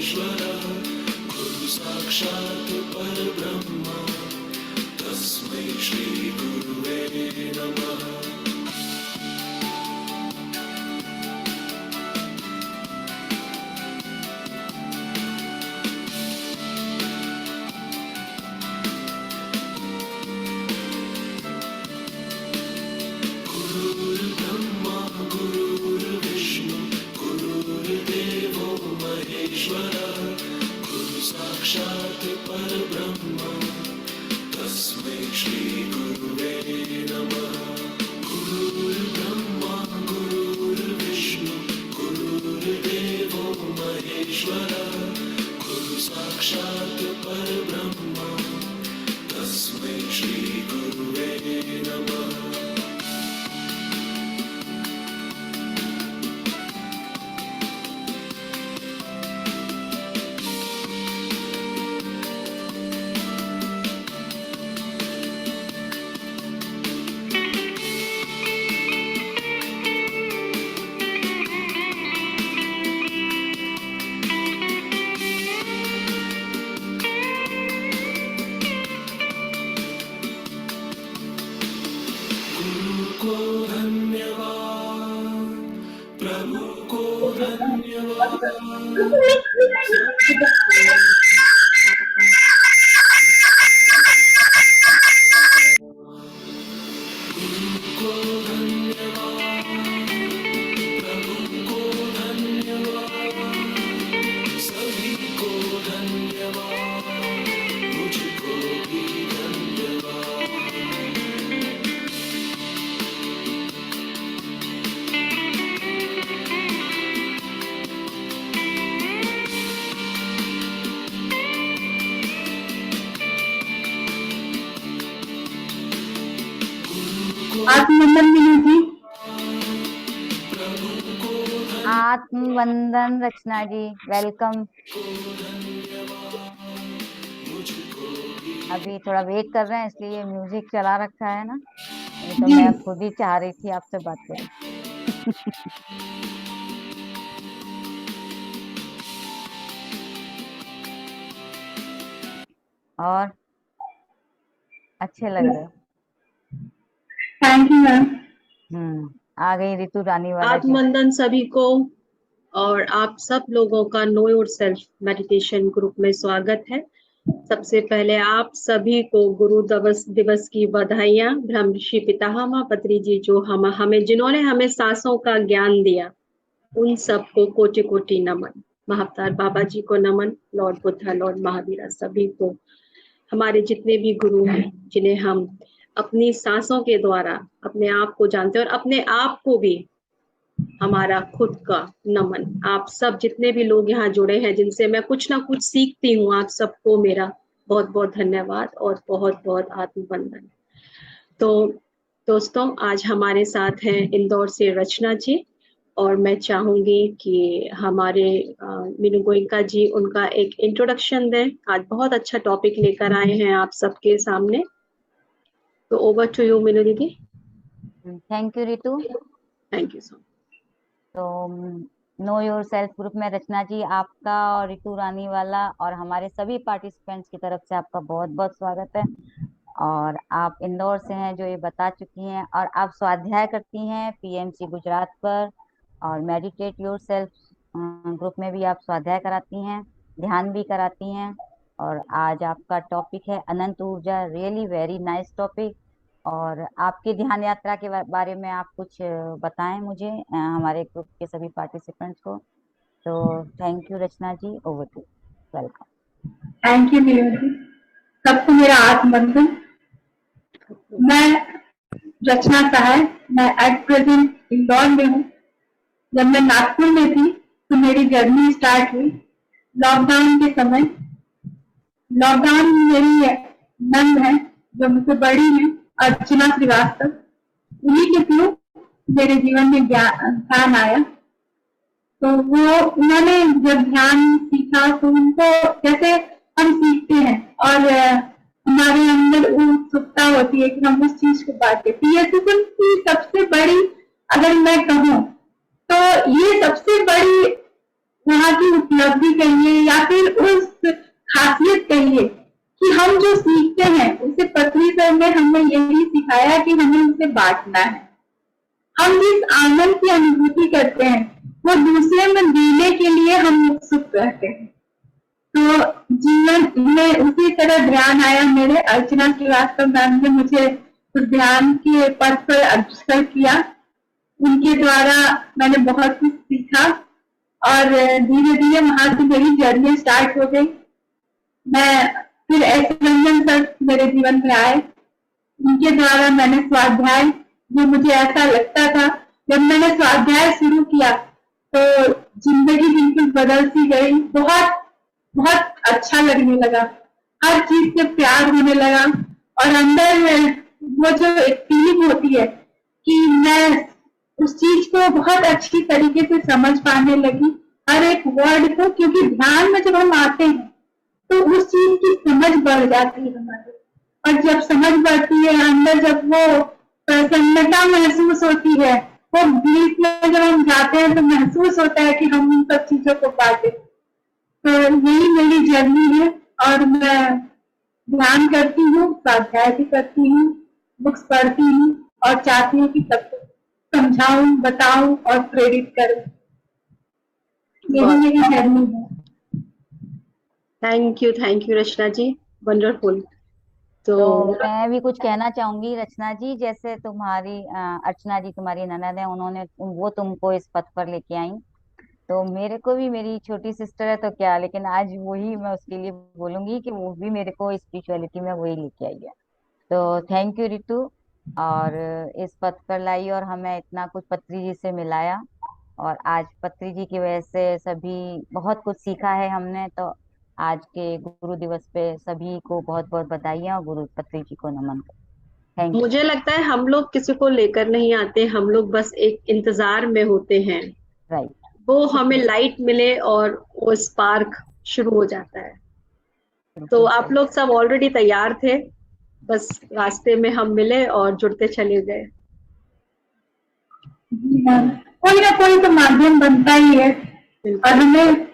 महेश्वर गुरु साक्षात् परब्रह्म तस्मै श्री गुरुवे नमः। गुरुर्ब्रह्मा गुरुर्विष्णु गुरुर्देवो महेश्वरः गुरु साक्षात् परब्रह्म तस्मै श्री गुरुवे नमः। गुरुर्ब्रह्मा गुरुर्विष्णु गुरुर्देवो महेश्वरः गुरु साक्षात् परब्रह्म तस्मै श्री गुरुवे नमः। को धन्यवाद प्रभु को धन्यवाद। गुरु को धन्यवाद प्रभु को धन्यवाद सभी को धन्यवाद मुझको भी धन्यवाद। आत्मवंदन मिली जी। आत्मवंदन रचना जी, वेलकम। अभी थोड़ा वेट कर रहे हैं इसलिए म्यूजिक चला रखा है ना, नहीं तो मैं खुद ही चाह रही थी आपसे बात करूं। और अच्छे लग रहे हो। Thank you ma'am. आ गई ऋतु रानी वाला। आत्मवंदन सभी को, और आप सब लोगों का know your self meditation group में स्वागत है। सबसे पहले आप सभी को गुरु दिवस की बधाइयां। ब्रह्मर्षि पितामह पत्री जी जो जिन्होंने हमें सांसों का ज्ञान दिया, उन सबको कोटि कोटि नमन। महाअवतार बाबा जी को नमन, लॉर्ड बुद्धा, लॉर्ड महावीरा, सभी को, हमारे जितने भी गुरु हैं जिन्हें हम अपनी सांसों के द्वारा अपने आप को जानते हैं, और अपने आप को भी हमारा खुद का नमन। आप सब जितने भी लोग यहाँ जुड़े हैं, जिनसे मैं कुछ ना कुछ सीखती हूँ, आप सबको मेरा बहुत बहुत धन्यवाद और बहुत बहुत आत्मवंदन। तो दोस्तों, आज हमारे साथ हैं इंदौर से रचना जी, और मैं चाहूंगी कि हमारे मीनू गोयनका जी उनका एक इंट्रोडक्शन दें। आज बहुत अच्छा टॉपिक लेकर आए हैं आप सबके सामने, तो ओवर टू यू मीनू दीदी। Thank you Ritu. Thank you so much. तो नो योर सेल्फ ग्रुप में रचना जी, आपका और ऋतु रानी वाला और हमारे सभी पार्टिसिपेंट्स की तरफ से आपका बहुत बहुत स्वागत है। और आप इंदौर से हैं जो ये बता चुकी हैं, और आप स्वाध्याय करती हैं पीएमसी गुजरात पर, और मेडिटेट योर सेल्फ ग्रुप में भी आप स्वाध्याय कराती हैं, ध्यान भी कराती हैं। और आज आपका टॉपिक है अनंत ऊर्जा, रियली वेरी नाइस टॉपिक। और आपकी ध्यान यात्रा के बारे में आप कुछ बताएं मुझे, हमारे ग्रुप के सभी पार्टिसिपेंट्स को। तो thank you Rachna ji, over to, welcome. Thank you Meenu ji, सबको मेरा आत्मवंदन। मैं रचना सहाय, मैं एट प्रेजेंट इंदौर में हूँ। जब मैं नागपुर में थी तो मेरी जर्नी स्टार्ट हुई लॉकडाउन के समय। लॉकडाउन में मेरी नंद है जो मुझसे बड़ी है, अर्चना श्रीवास्तव, उन्हीं के थ्रू मेरे जीवन में ध्यान आया। तो वो उन्होंने जब ध्यान सीखा तो उनको जैसे हम सीखते हैं और हमारे अंदर उत्सुकता होती है कि हम उस चीज को बांटे। ये तो उनकी सबसे बड़ी, अगर मैं कहूँ तो ये सबसे बड़ी वहाँ की उपलब्धि कहिए या फिर उस खासियत कहिए कि हम जो सीखते हैं उसे पृथ्वी सर ने हमें यही सिखाया कि हमें उसे बांटना है। हम जिस आनंद की अनुभूति करते हैं वो दूसरे में देने के लिए हम उत्सुक रहते हैं। तो जीवन में उसी तरह ध्यान आया मेरे। अर्चना श्रीवास्तव मैम ने मुझे उस ध्यान के पद पर अग्रसर किया। उनके द्वारा मैंने बहुत कुछ सीखा और धीरे धीरे वहां से मेरी जर्नी स्टार्ट हो गई। मैं फिर एस रंजन सर मेरे जीवन में आए। उनके द्वारा मैंने स्वाध्याय, जो मुझे ऐसा लगता था जब मैंने स्वाध्याय शुरू किया तो जिंदगी बिल्कुल बदल सी गई। बहुत बहुत अच्छा लगने लगा, हर चीज से प्यार होने लगा और अंदर वो जो एक फीलिंग होती है कि मैं उस चीज को बहुत अच्छी तरीके से समझ पाने लगी, हर एक वर्ड को। क्योंकि ध्यान में जब हम आते हैं तो उस चीज की समझ बढ़ जाती है हमारी, और जब समझ बढ़ती है अंदर, जब वो प्रसन्नता महसूस होती है, वो बीच में जब हम जाते हैं तो महसूस होता है कि हम उन सब चीजों को पाते। तो यही मेरी जर्नी है और मैं ध्यान करती हूँ, स्वाध्याय भी करती हूँ, बुक्स पढ़ती हूँ और चाहती हूँ कि सबको समझाऊं, बताऊं और प्रेरित करूं। यही मेरी जर्नी है। Thank you Rachna ji, wonderful. तो मैं भी कुछ कहना चाहूंगी रचना जी। जैसे तुम्हारी अर्चना जी तुम्हारी ननद है, उन्होंने वो तुमको इस पथ पर लेके आई, तो मेरे को भी, मेरी छोटी सिस्टर है तो क्या, लेकिन आज वही मैं उसके लिए बोलूंगी कि वो भी मेरे को स्पिरिचुअलिटी में वही लेके आई है। तो थैंक यू रितु, और इस पथ पर लाई और हमें इतना कुछ पत्री जी से मिलाया, और आज पत्री जी की वजह से सभी बहुत कुछ सीखा है हमने। तो आज के गुरु दिवस पे सभी को बहुत बहुत बधाइयाँ और गुरु पत्री जी को नमन। Thank you. मुझे लगता है हम लोग किसी को लेकर नहीं आते, हम लोग बस एक इंतजार में होते हैं, राइट, वो हमें लाइट मिले और वो स्पार्क शुरू हो जाता है। तो आप लोग सब ऑलरेडी तैयार थे, बस रास्ते में हम मिले और जुड़ते चले गए। कोई ना कोई तो माध्यम बनता ही है और हमें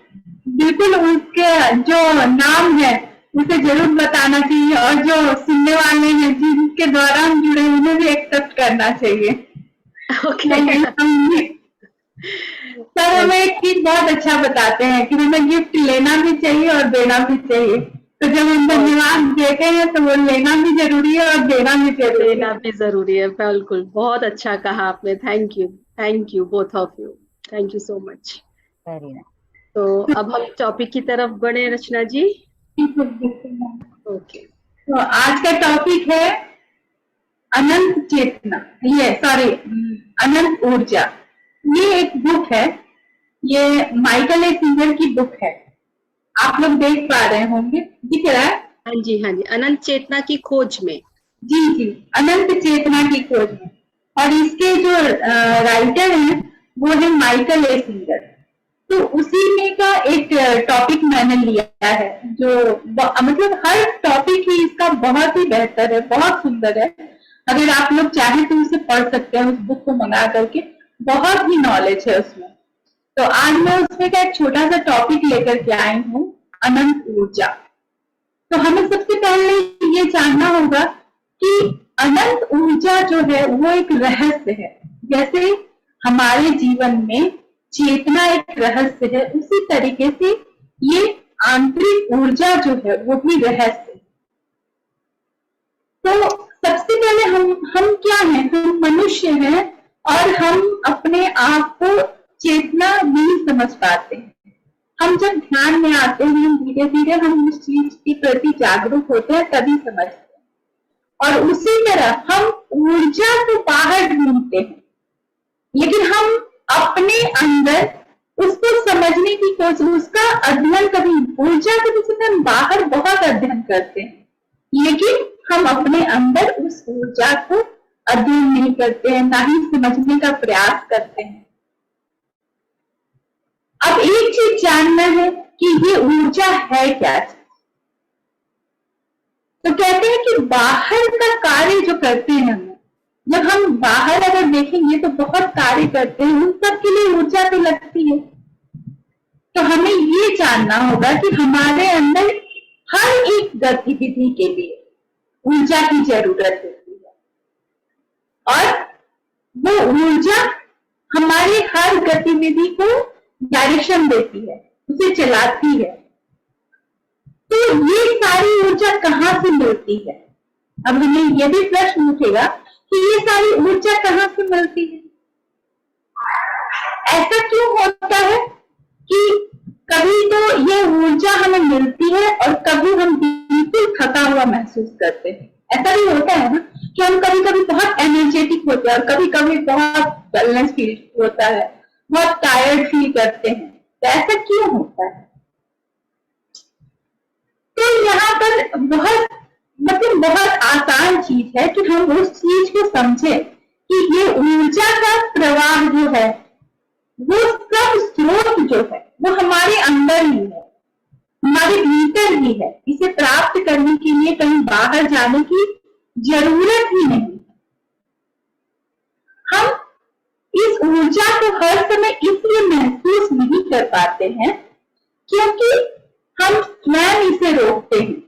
बिल्कुल उसके जो नाम है उसे जरूर बताना चाहिए, और जो सुनने वाले हैं जिनके द्वारा हम जुड़े उन्हें भी एक्सेप्ट करना चाहिए। सर हमें एक चीज बहुत अच्छा बताते हैं कि हमें गिफ्ट लेना भी चाहिए और देना भी चाहिए। तो जब हम धन्यवाद देते हैं तो वो लेना भी जरूरी है और देना भी जरूरी है। बिल्कुल, बहुत अच्छा कहा आपने। Thank you both of you, thank you so much. Very nice. तो अब हम टॉपिक की तरफ बढ़े रचना जी। ओके, तो आज का टॉपिक है अनंत चेतना, अनंत ऊर्जा। ये एक बुक है, ये माइकल ए सिंगर की बुक है, आप लोग देख पा रहे होंगे, दिख रहा है? हाँ जी, अनंत चेतना की खोज में। जी, अनंत चेतना की खोज में। और इसके जो राइटर हैं वो है माइकल ए सिंगर। तो उसी में का एक टॉपिक मैंने लिया है, जो मतलब हर टॉपिक ही इसका बहुत ही बेहतर है, बहुत सुंदर है। अगर आप लोग चाहें तो उसे पढ़ सकते हैं, उस बुक को मंगा करके, बहुत ही नॉलेज है उसमें। तो आज मैं उसमें का एक छोटा सा टॉपिक लेकर के आई हूँ, अनंत ऊर्जा। तो हमें सबसे पहले ये जानना होगा कि अनंत ऊर्जा जो है वो एक रहस्य है। जैसे हमारे जीवन में चेतना एक रहस्य है, उसी तरीके से ये आंतरिक ऊर्जा जो है वो भी रहस्य है। तो सबसे पहले हम क्या हैं? हम मनुष्य हैं और हम अपने आप को चेतना नहीं समझ पाते। हम जब ध्यान में आते हैं धीरे धीरे हम उस चीज के प्रति जागरूक होते हैं, तभी समझते हैं। और उसी तरह हम ऊर्जा को बाहर ढूंढते हैं, लेकिन हम अपने अंदर उसको समझने की कोशिश, उसका अध्ययन कभी, ऊर्जा के विषय में हम बाहर बहुत अध्ययन करते हैं, लेकिन हम अपने अंदर उस ऊर्जा को अध्ययन नहीं करते हैं, ना ही समझने का प्रयास करते हैं। अब एक चीज जानना है कि ये ऊर्जा है क्या। तो कहते हैं कि बाहर का कार्य जो करते हैं हम, जब हम बाहर अगर देखेंगे तो बहुत कार्य करते हैं, उन सब के लिए ऊर्जा तो लगती है। तो हमें ये जानना होगा कि हमारे अंदर हर एक गतिविधि के लिए ऊर्जा की जरूरत होती है और वो ऊर्जा हमारी हर गतिविधि को डायरेक्शन देती है, उसे चलाती है। तो ये सारी ऊर्जा कहाँ से मिलती है? अब हमें यह भी प्रश्न उठेगा कि ये सारी ऊर्जा कहाँ से मिलती है? ऐसा क्यों होता है कि कभी तो ये ऊर्जा हमें मिलती है और कभी हम बिल्कुल थका हुआ महसूस करते हैं। ऐसा भी होता है ना कि हम कभी कभी बहुत एनर्जेटिक होते हैं और कभी कभी बहुत डलनेस फील होता है, बहुत टायर्ड फील करते हैं। तो ऐसा क्यों होता है? तो यहाँ पर बहुत आसान चीज है कि हम उस चीज को समझे कि ये ऊर्जा का प्रवाह जो है, वो सब स्रोत जो है वो हमारे अंदर ही है, हमारे भीतर ही है। इसे प्राप्त करने के लिए कहीं बाहर जाने की जरूरत ही नहीं। हम इस ऊर्जा को हर समय इसलिए महसूस नहीं कर पाते हैं क्योंकि हम स्वयं इसे रोकते हैं।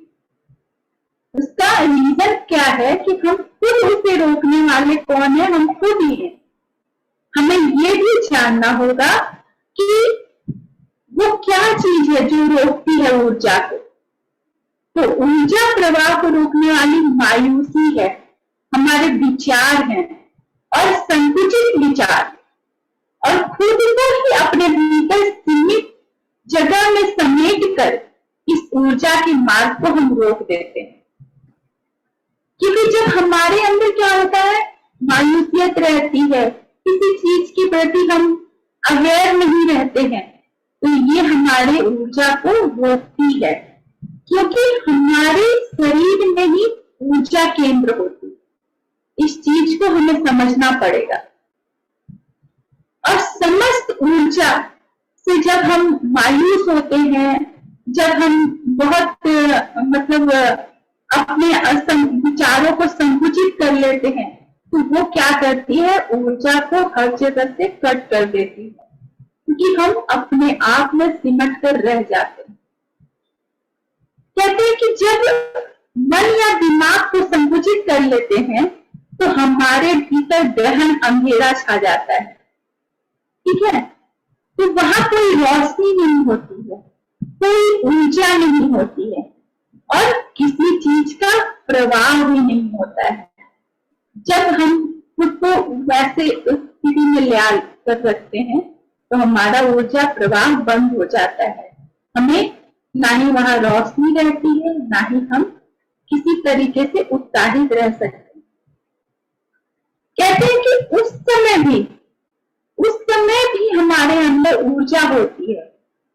उसका रीजन क्या है कि हम खुद उसे रोकने वाले कौन है? हम खुद ही हैं। हमें ये भी जानना होगा कि वो क्या चीज है जो रोकती है ऊर्जा को। तो ऊर्जा प्रवाह को रोकने वाली मायूसी है, हमारे विचार हैं और संकुचित विचार, और खुद को ही अपने भीतर सीमित जगह में समेट कर इस ऊर्जा के मार्ग को हम रोक देते हैं। क्योंकि जब हमारे अंदर क्या होता है, मायूसियत रहती है, किसी चीज के प्रति हम अवेयर नहीं रहते हैं, तो ये हमारे ऊर्जा को रोकती है। क्योंकि हमारे शरीर में ही ऊर्जा केंद्र होती है। इस चीज को हमें समझना पड़ेगा। और समस्त ऊर्जा से जब हम मायूस होते हैं, जब हम बहुत अपने विचारों को संकुचित कर लेते हैं, तो वो क्या करती है, ऊर्जा को हर जगह से कट कर देती है, क्योंकि हम अपने आप में सिमट कर रह जाते हैं। कहते हैं कि जब मन या दिमाग को संकुचित कर लेते हैं तो हमारे भीतर गहन अंधेरा छा जाता है। ठीक है, तो वहां कोई रोशनी नहीं होती है, कोई ऊर्जा नहीं होती है और किसी चीज का प्रवाह भी नहीं होता है। जब हम खुद को वैसे स्थिति में ले कर रखते हैं तो हमारा ऊर्जा प्रवाह बंद हो जाता है। हमें ना ही वहां रोशनी रहती है, ना ही हम किसी तरीके से उत्साहित रह सकते हैं। कहते हैं कि उस समय भी हमारे अंदर ऊर्जा होती है,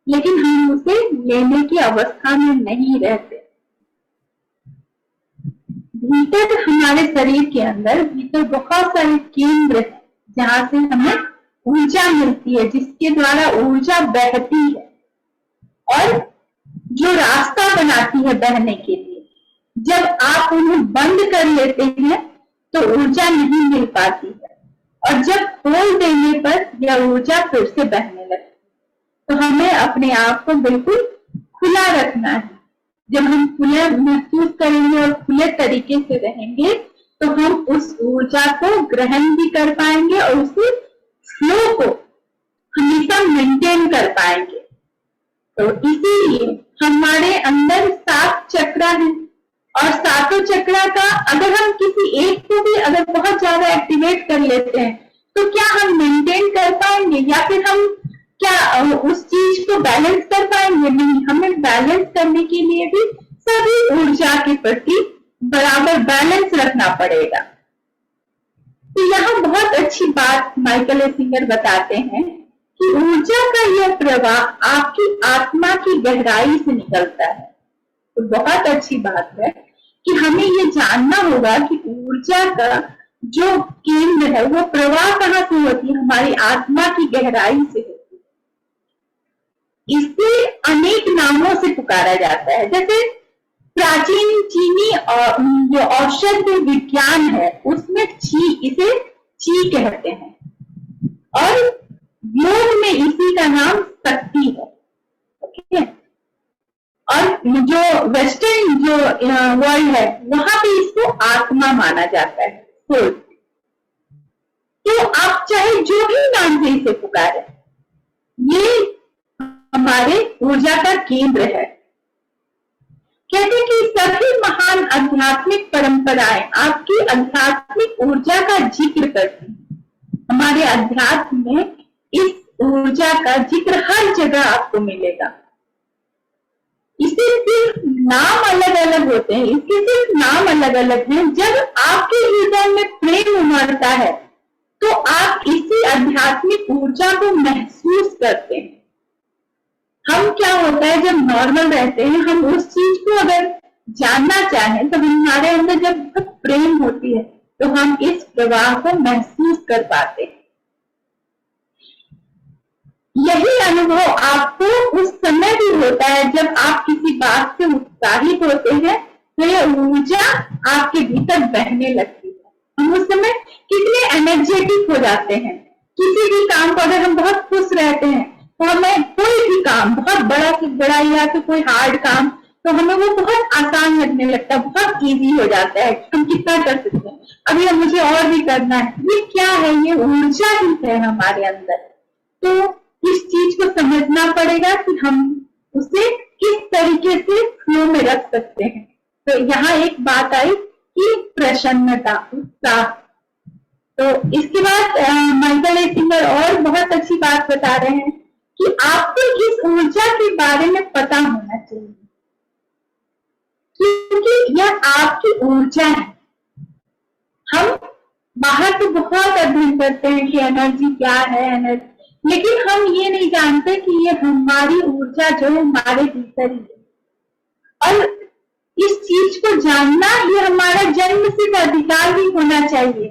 लेकिन हम उसे लेने की अवस्था में नहीं रहते। भीतर हमारे शरीर के अंदर भीतर बहुत सारे केंद्र हैं जहां से हमें ऊर्जा मिलती है, जिसके द्वारा ऊर्जा बहती है और जो रास्ता बनाती है बहने के लिए। जब आप उन्हें बंद कर लेते हैं तो ऊर्जा नहीं मिल पाती है, और जब खोल देने पर यह ऊर्जा फिर से बहने लगती है। तो हमें अपने आप को बिल्कुल खुला रखना है। जब हम खुले महसूस करेंगे और खुले तरीके से रहेंगे तो हम उस ऊर्जा को ग्रहण भी कर पाएंगे और उस फ्लो को हमेशा मेंटेन कर पाएंगे। तो इसीलिए हमारे अंदर 7 चक्र हैं, और 7 चक्र का अगर हम किसी एक को भी अगर बहुत ज्यादा एक्टिवेट कर लेते हैं तो क्या हम मेंटेन कर पाएंगे, या फिर हम क्या उस चीज को बैलेंस कर पाएंगे? नहीं, हमें बैलेंस करने के लिए भी सभी ऊर्जा के प्रति बराबर बैलेंस रखना पड़ेगा। तो यहाँ बहुत अच्छी बात माइकल एसिंगर बताते हैं कि ऊर्जा का यह प्रवाह आपकी आत्मा की गहराई से निकलता है। तो बहुत अच्छी बात है कि हमें ये जानना होगा कि ऊर्जा का जो केंद्र है वो प्रवाह कहाँ से होती है, हमारी आत्मा की गहराई से होती है। इसे अनेक नामों से पुकारा जाता है, जैसे प्राचीन चीनी और जो औषध विज्ञान है उसमें इसे ची कहते हैं, और योग में इसी का नाम शक्ति है। ठीक है। और जो वेस्टर्न जो वर्ल्ड है वहां पे इसको आत्मा माना जाता है, सोल। तो आप चाहे जो भी नाम से इसे पुकारे, ये हमारे ऊर्जा का केंद्र है। कहते हैं कि सभी महान आध्यात्मिक परंपराएं आपकी आध्यात्मिक ऊर्जा का जिक्र करती हैं। हमारे अध्यात्म में इस ऊर्जा का जिक्र हर जगह आपको मिलेगा। इसके सिर्फ नाम अलग अलग होते हैं, इसके सिर्फ नाम अलग अलग हैं। जब आपके हृदय में प्रेम उमड़ता है तो आप इसी आध्यात्मिक ऊर्जा को महसूस करते हैं। हम क्या होता है, जब नॉर्मल रहते हैं, हम उस चीज को अगर जानना चाहें तो हमारे अंदर जब बहुत प्रेम होती है तो हम इस प्रवाह को महसूस कर पाते हैं। यही अनुभव आपको उस समय भी होता है जब आप किसी बात से उत्साहित होते हैं तो यह ऊर्जा आपके भीतर बहने लगती है। हम उस समय कितने एनर्जेटिक हो जाते हैं। किसी भी काम को अगर हम बहुत खुश रहते हैं तो हमें कोई भी काम, बहुत बड़ा से बड़ा या तो कोई हार्ड काम, तो हमें वो बहुत आसान लगने लगता है, बहुत इजी हो जाता है। हम कितना कर सकते हैं, अभी मुझे और भी करना है। ये क्या है, ये ऊर्जा ही है हमारे अंदर। तो इस चीज को समझना पड़ेगा कि हम उसे किस तरीके से फ्लो में रख सकते हैं। तो यहाँ एक बात आई कि प्रसन्नता, उत्साह। तो इसके बाद माइकल ए सिंगर और बहुत अच्छी बात बता रहे हैं कि आपको इस ऊर्जा के बारे में पता होना चाहिए, क्योंकि यह आपकी ऊर्जा है। हम बाहर तो बहुत अध्ययन करते हैं कि एनर्जी क्या है, एनर्जी, लेकिन हम ये नहीं जानते कि ये हमारी ऊर्जा जो है हमारे भीतर ही है। और इस चीज को जानना ये हमारा जन्मसिद्ध अधिकार भी होना चाहिए।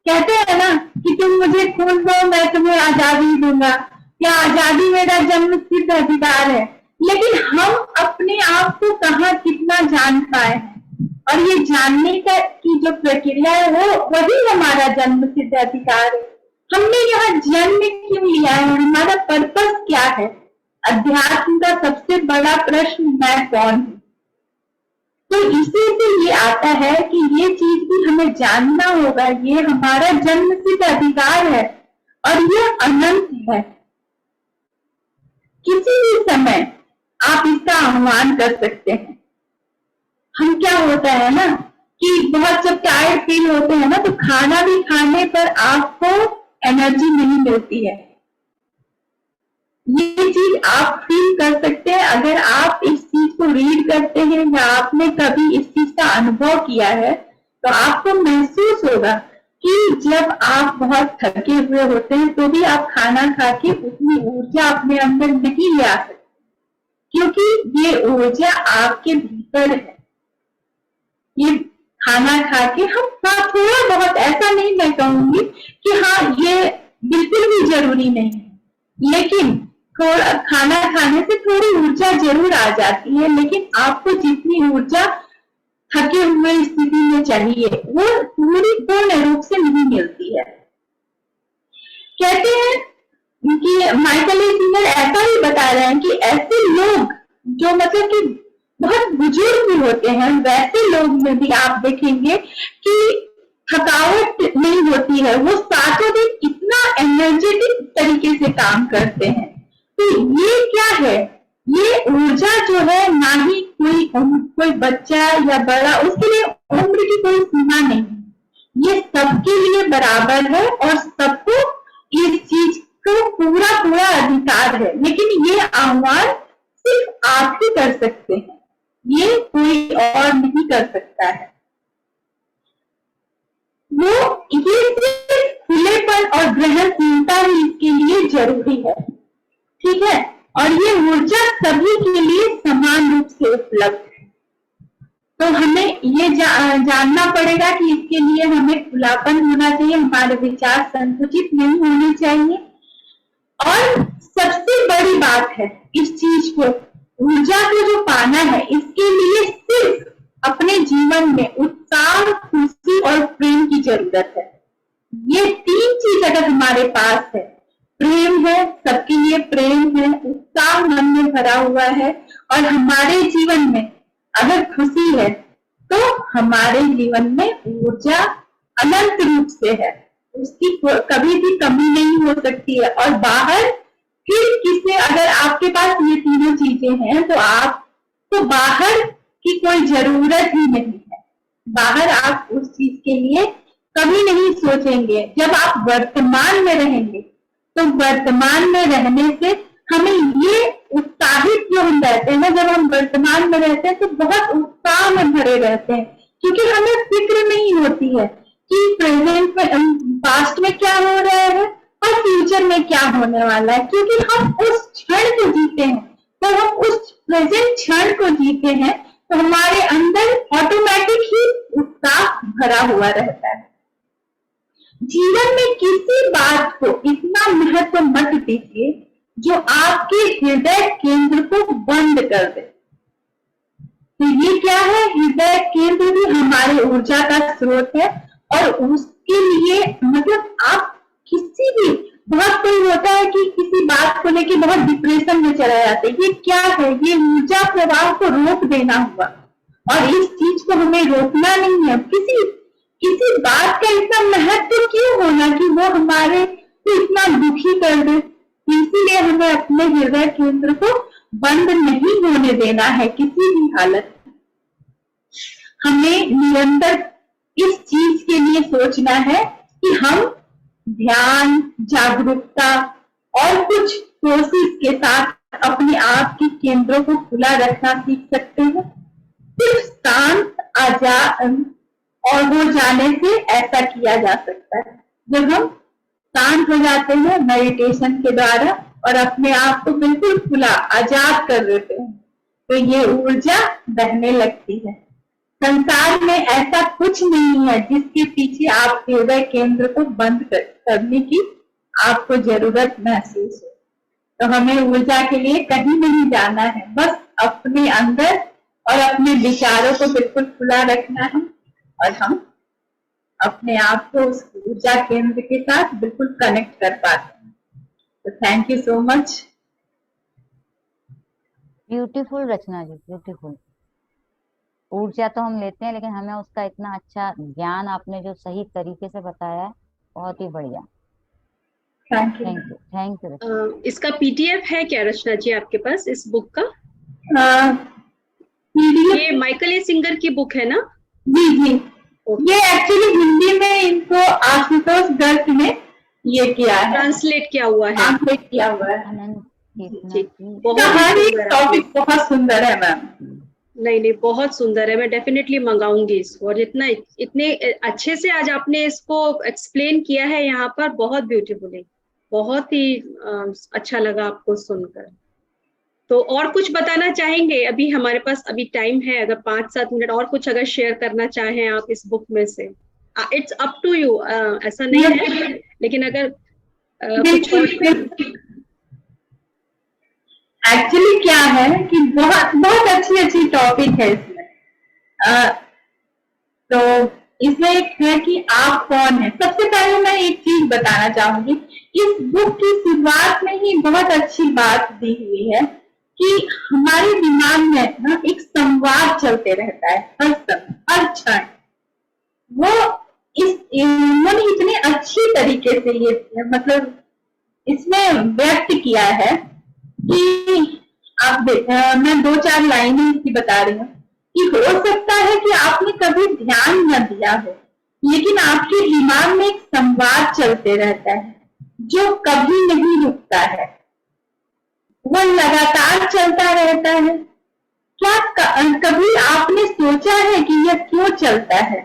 कहते हैं ना कि तुम मुझे खून दो मैं तुम्हें आजादी दूंगा, क्या आजादी मेरा जन्मसिद्ध अधिकार है। लेकिन हम अपने आप को कहाँ कितना जान पाए हैं, और ये जानने का की जो प्रक्रिया है वो वही हमारा जन्मसिद्ध अधिकार है। हमने यहाँ जन्म क्यों लिया है, हमारा पर्पस क्या है। अध्यात्म का सबसे बड़ा प्रश्न मैं कौन हूँ। तो इसी से ये आता है कि ये चीज भी हमें जानना होगा, ये हमारा जन्मसिद्ध अधिकार है और ये अनंत है। किसी भी समय आप इसका आह्वान कर सकते हैं। हम क्या होता है ना कि बहुत जब टायर्ड फील होते हैं ना तो खाना भी खाने पर आपको एनर्जी नहीं मिलती है। ये चीज आप फील कर सकते हैं अगर आप इस चीज को रीड करते हैं या आपने कभी इस चीज का अनुभव किया है तो आपको महसूस होगा कि जब आप बहुत थके हुए होते हैं तो भी आप खाना खा के उतनी ऊर्जा अपने अंदर नहीं ले आ सकते, क्योंकि ये ऊर्जा आपके भीतर है। ये खाना खा के हम थोड़ा बहुत, ऐसा नहीं मैं कहूंगी कि हाँ ये बिल्कुल भी जरूरी नहीं है, लेकिन थोड़ा खाना खाने से थोड़ी ऊर्जा जरूर आ जाती है। लेकिन आपको जितनी ऊर्जा थके हुए स्थिति में चाहिए वो पूर्ण रूप से नहीं मिलती है। कहते हैं कि माइकल ए सिंगर ऐसा ही बता रहे हैं कि ऐसे लोग जो मतलब कि बहुत बुजुर्ग भी होते हैं, वैसे लोग में भी आप देखेंगे कि थकावट नहीं होती है, वो सातों दिन इतना एनर्जेटिक तरीके से काम करते हैं। तो ये क्या है, ये ऊर्जा जो है ना ही कोई बच्चा या बड़ा, उसके लिए उम्र की कोई सीमा नहीं है, ये सबके लिए बराबर है और सबको इस चीज को पूरा अधिकार है। लेकिन ये आह्वान सिर्फ आप ही कर सकते हैं, ये कोई और नहीं कर सकता है। वो ये सिर्फ खुलेपन और ग्रहणशीलता ही इसके लिए जरूरी है, ठीक है। और ये ऊर्जा सभी के लिए समान रूप से उपलब्ध है। तो हमें ये जानना पड़ेगा कि इसके लिए हमें खुलापन होना चाहिए, हमारे विचार संकुचित नहीं होने चाहिए। और सबसे बड़ी बात है इस चीज को, ऊर्जा को जो पाना है, इसके लिए सिर्फ अपने जीवन में उत्साह, खुशी और प्रेम की जरूरत है। ये तीन चीज अगर हमारे पास है, प्रेम है, सबके लिए प्रेम है, उत्साह मन में भरा हुआ है हमारे जीवन में अगर खुशी है तो हमारे जीवन में ऊर्जा अनंत रूप से है, उसकी कभी भी कमी नहीं हो सकती है। और बाहर फिर किसी, अगर आपके पास ये तीनों चीजें हैं तो आपको बाहर की कोई जरूरत ही नहीं है। बाहर आप उस चीज के लिए कभी नहीं सोचेंगे। जब आप वर्तमान में रहेंगे तो वर्तमान में रहने से हमें ये उत्साहित जो हम रहते हैं ना, जब हम वर्तमान में रहते हैं तो बहुत उत्साह में भरे रहते हैं, क्योंकि हमें फिक्र नहीं होती है कि प्रेजेंट में, पास्ट में क्या हो रहा है और फ्यूचर में क्या होने वाला है, क्योंकि हम उस क्षण को जीते हैं। तो हम उस प्रेजेंट क्षण को जीते हैं तो हमारे अंदर ऑटोमेटिक ही उत्साह भरा हुआ रहता है। जीवन में किसी बात को इतना महत्व मत दीजिए जो आपके हृदय केंद्र को बंद कर दे। तो ये क्या है? हृदय केंद्र भी हमारे ऊर्जा का स्रोत है, और उसके लिए मतलब आप किसी भी, बहुत कोई होता है कि किसी बात को लेके बहुत डिप्रेशन में चला जाता है। ये क्या है? ये ऊर्जा प्रवाह को रोक देना हुआ, और इस चीज को हमें रोकना नहीं है। किसी बात का इतना महत्व क्यों होना कि वो हमारे को इतना दुखी कर दे? इसीलिए हमें अपने हृदय केंद्र को बंद नहीं होने देना है किसी भी हालत में। हमें निरंतर इस चीज के लिए सोचना है कि हम ध्यान, जागरूकता और कुछ कोशिश के साथ अपने आप के केंद्रों को खुला रखना सीख सकते हैं। सिर्फ शांत आजाद और हो जाने से ऐसा किया जा सकता है। जब हम शांत हो जाते हैं मेडिटेशन के द्वारा और अपने आप को बिल्कुल खुला आजाद कर देते हैं, तो ये ऊर्जा बहने लगती है। संसार में ऐसा कुछ नहीं है जिसके पीछे आप हृदय केंद्र को बंद करने की आपको जरूरत महसूस हो। तो हमें ऊर्जा के लिए कहीं नहीं जाना है, बस अपने अंदर और अपने विचारों को बिल्कुल खुला रखना है, और हम अपने आप को उस ऊर्जा केंद्र के साथ बिल्कुल कनेक्ट कर पाते हैं। तो thank you so much. Beautiful Rachna ji, beautiful. ऊर्जा तो हम लेते हैं, लेकिन हमें उसका इतना अच्छा ज्ञान आपने जो सही तरीके से बताया है, बहुत ही बढ़िया। Thank you. Thank you, thank you Rachna. इसका पीडीएफ है क्या रचना जी आपके पास, इस बुक का? पीडीएफ ये माइकल ए सिंगर की बुक है ना? जी जी, ये एक्चुअली हिंदी में इनको आशुतोष गर्ग ने ये किया है, ट्रांसलेट किया हुआ है। ट्रांसलेट किया हुआ है। अनंत चेतना जी, की बहुत हर एक सुंदर है। टॉपिक बहुत सुंदर है मैम। नहीं, बहुत सुंदर है, मैं डेफिनेटली मंगाऊंगी इसको। और इतने अच्छे से आज आपने इसको एक्सप्लेन किया है यहाँ पर, बहुत ब्यूटीफुली, बहुत ही अच्छा लगा आपको सुनकर। तो और कुछ बताना चाहेंगे? अभी हमारे पास अभी टाइम है, अगर 5-7 मिनट और कुछ अगर शेयर करना चाहें आप इस बुक में से, इट्स अप टू यू, ऐसा नहीं है, लेकिन अगर कुछ और। एक्चुअली क्या है कि बहुत बहुत अच्छी टॉपिक है इसमें। तो इसमें एक है कि आप कौन है। सबसे पहले मैं एक चीज बताना चाहूंगी, इस बुक की शुरुआत में ही बहुत अच्छी बात दी हुई है कि हमारे दिमाग में ना एक संवाद चलते रहता है हर समय, हर क्षण। वो इन्होंने इतने अच्छी तरीके से ये मतलब इसमें व्यक्त किया है कि आप मैं 2-4 लाइनें इसकी बता रही हूँ कि हो सकता है कि आपने कभी ध्यान न दिया हो, लेकिन आपके दिमाग में एक संवाद चलते रहता है जो कभी नहीं रुकता है, वो लगातार चलता रहता है। क्या कभी आपने सोचा है कि यह क्यों चलता है?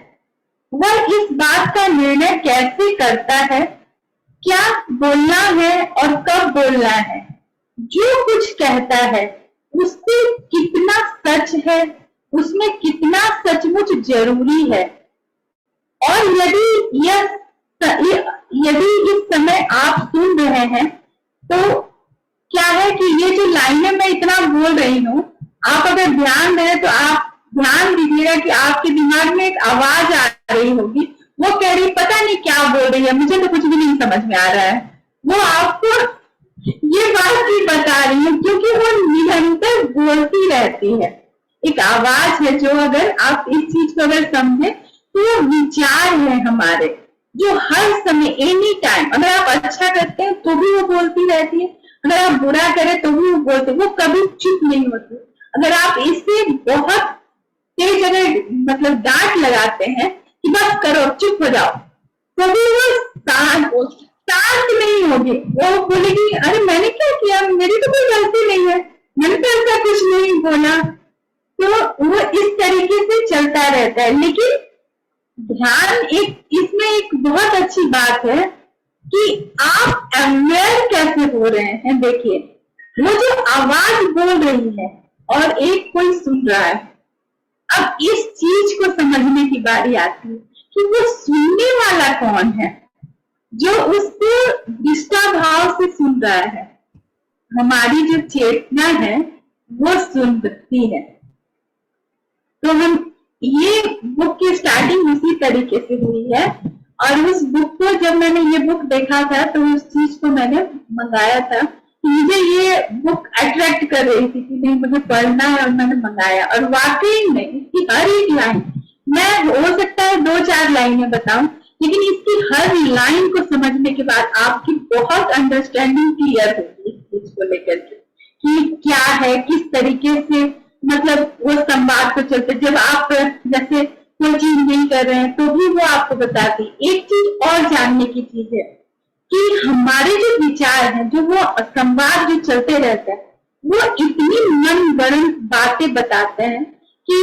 वह इस बात का निर्णय कैसे करता है क्या बोलना है और कब बोलना है? जो कुछ कहता है उससे कितना सच है, उसमें कितना सचमुच जरूरी है? और यदि इस समय आप सुन रहे हैं तो क्या है कि ये जो लाइनें मैं इतना बोल रही हूँ, आप अगर ध्यान दें तो आप ध्यान दीजिएगा कि आपके दिमाग में एक आवाज आ रही होगी, वो कह रही पता नहीं क्या बोल रही है, मुझे तो कुछ भी नहीं समझ में आ रहा है। वो आपको ये बात भी बता रही हूँ क्योंकि वो निरंतर बोलती रहती है। एक आवाज है जो अगर आप इस चीज को अगर समझे तो वो विचार है हमारे, जो हर समय एनी टाइम, अगर आप अच्छा करते हैं तो भी वो बोलती रहती है, अगर आप बुरा करें तो भी वो बोलते, वो कभी चुप नहीं होती। अगर आप इससे बहुत तेज अगर मतलब डांट लगाते हैं कि बस करो चुप हो जाओ, तो भी वो शांत नहीं होगी। वो बोलेगी अरे मैंने क्या किया, मेरी तो कोई गलती नहीं है, मैंने तो ऐसा कुछ नहीं बोला। तो वो इस तरीके से चलता रहता है। लेकिन ध्यान इसमें एक बहुत अच्छी बात है कि आप अवेयर कैसे हो रहे हैं। देखिए वो जो आवाज बोल रही है और एक कोई सुन रहा है, अब इस चीज को समझने की बारी आती है कि वो सुनने वाला कौन है, जो उसको निष्ठा भाव से सुन रहा है। हमारी जो चेतना है वो सुनती है। तो हम ये बुक की स्टार्टिंग उसी तरीके से हुई है, और उस बुक को जब मैंने ये बुक देखा था तो उस चीज को मैंने मंगाया था। मुझे ये बुक अट्रैक्ट कर रही थी कि नहीं मुझे पढ़ना है, और मैंने मंगाया। और वाकई में इसकी हर एक लाइन, मैं हो सकता है 2-4 लाइनें बताऊं, लेकिन इसकी हर लाइन को समझने के बाद आपकी बहुत अंडरस्टैंडिंग क्लियर होगी इस चीज को लेकर के कि क्या है, किस तरीके से मतलब वो संवाद को चलते। जब आप जैसे कोई चीज नहीं कर रहे हैं तो भी वो आपको बताती। एक चीज और जानने की चीज है कि हमारे जो विचार हैं, जो वो संवाद जो चलते रहते हैं, वो इतनी मन गढ़ंत बातें बताते हैं कि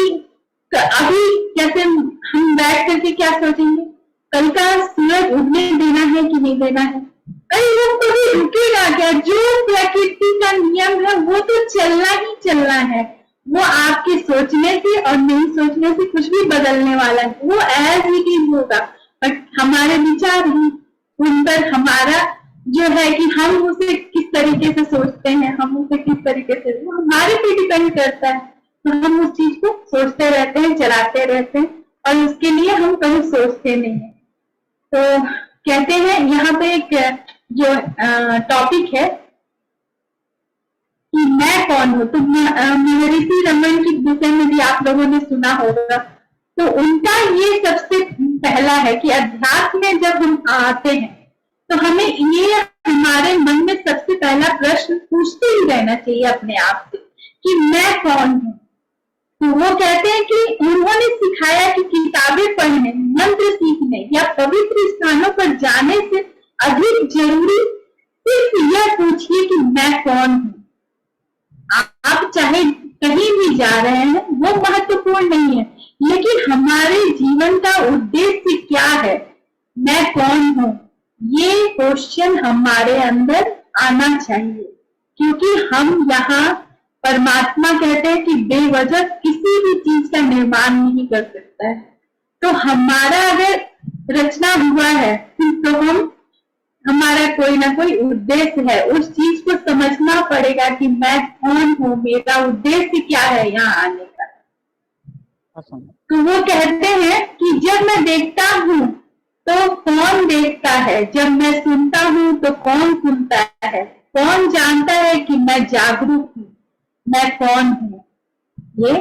अभी जैसे हम बैठ करके क्या सोचेंगे, कल का सूरज उगने देना है कि नहीं देना है, अरे वो कभी रुकेगा क्या? जो प्रकृति का नियम है वो तो चलना ही चलना है। वो आपके सोचने से और नहीं सोचने से कुछ भी बदलने वाला है, वो एज इट इज होगा। बट हमारे विचार ही उन पर हमारा जो है कि हम उसे किस तरीके से सोचते हैं, हम उसे किस तरीके से, वो हमारे पे डिपेंड करता है। तो हम उस चीज को सोचते रहते हैं, चलाते रहते हैं, और उसके लिए हम कभी सोचते नहीं है। तो कहते हैं यहाँ पे एक जो टॉपिक है कि मैं कौन हूँ, तो महर्षि रमन की विषय में भी आप लोगों ने सुना होगा। तो उनका ये सबसे पहला है कि अध्यात्म में जब हम आते हैं तो हमें ये हमारे मन में सबसे पहला प्रश्न पूछते ही रहना चाहिए अपने आप से कि मैं कौन हूँ। तो वो कहते हैं कि उन्होंने सिखाया कि किताबें पढ़ने, मंत्र सीखने या पवित्र स्थानों पर जाने से अधिक जरूरी सिर्फ यह पूछिए कि मैं कौन हूँ। आप चाहे कहीं भी जा रहे हैं वो महत्वपूर्ण नहीं है, लेकिन हमारे जीवन का उद्देश्य क्या है, मैं कौन हूँ, ये क्वेश्चन हमारे अंदर आना चाहिए। क्योंकि हम यहाँ परमात्मा कहते हैं कि बेवजह किसी भी चीज का निर्माण नहीं कर सकता है। तो हमारा अगर रचना हुआ है तो हमारा कोई ना कोई उद्देश्य है, उस चीज को समझना पड़ेगा कि मैं कौन हूँ, मेरा उद्देश्य क्या है यहाँ आने का। तो वो कहते हैं कि जब मैं देखता हूँ तो कौन देखता है, जब मैं सुनता हूँ तो कौन सुनता है, कौन जानता है कि मैं जागरूक हूँ, मैं कौन हूँ। ये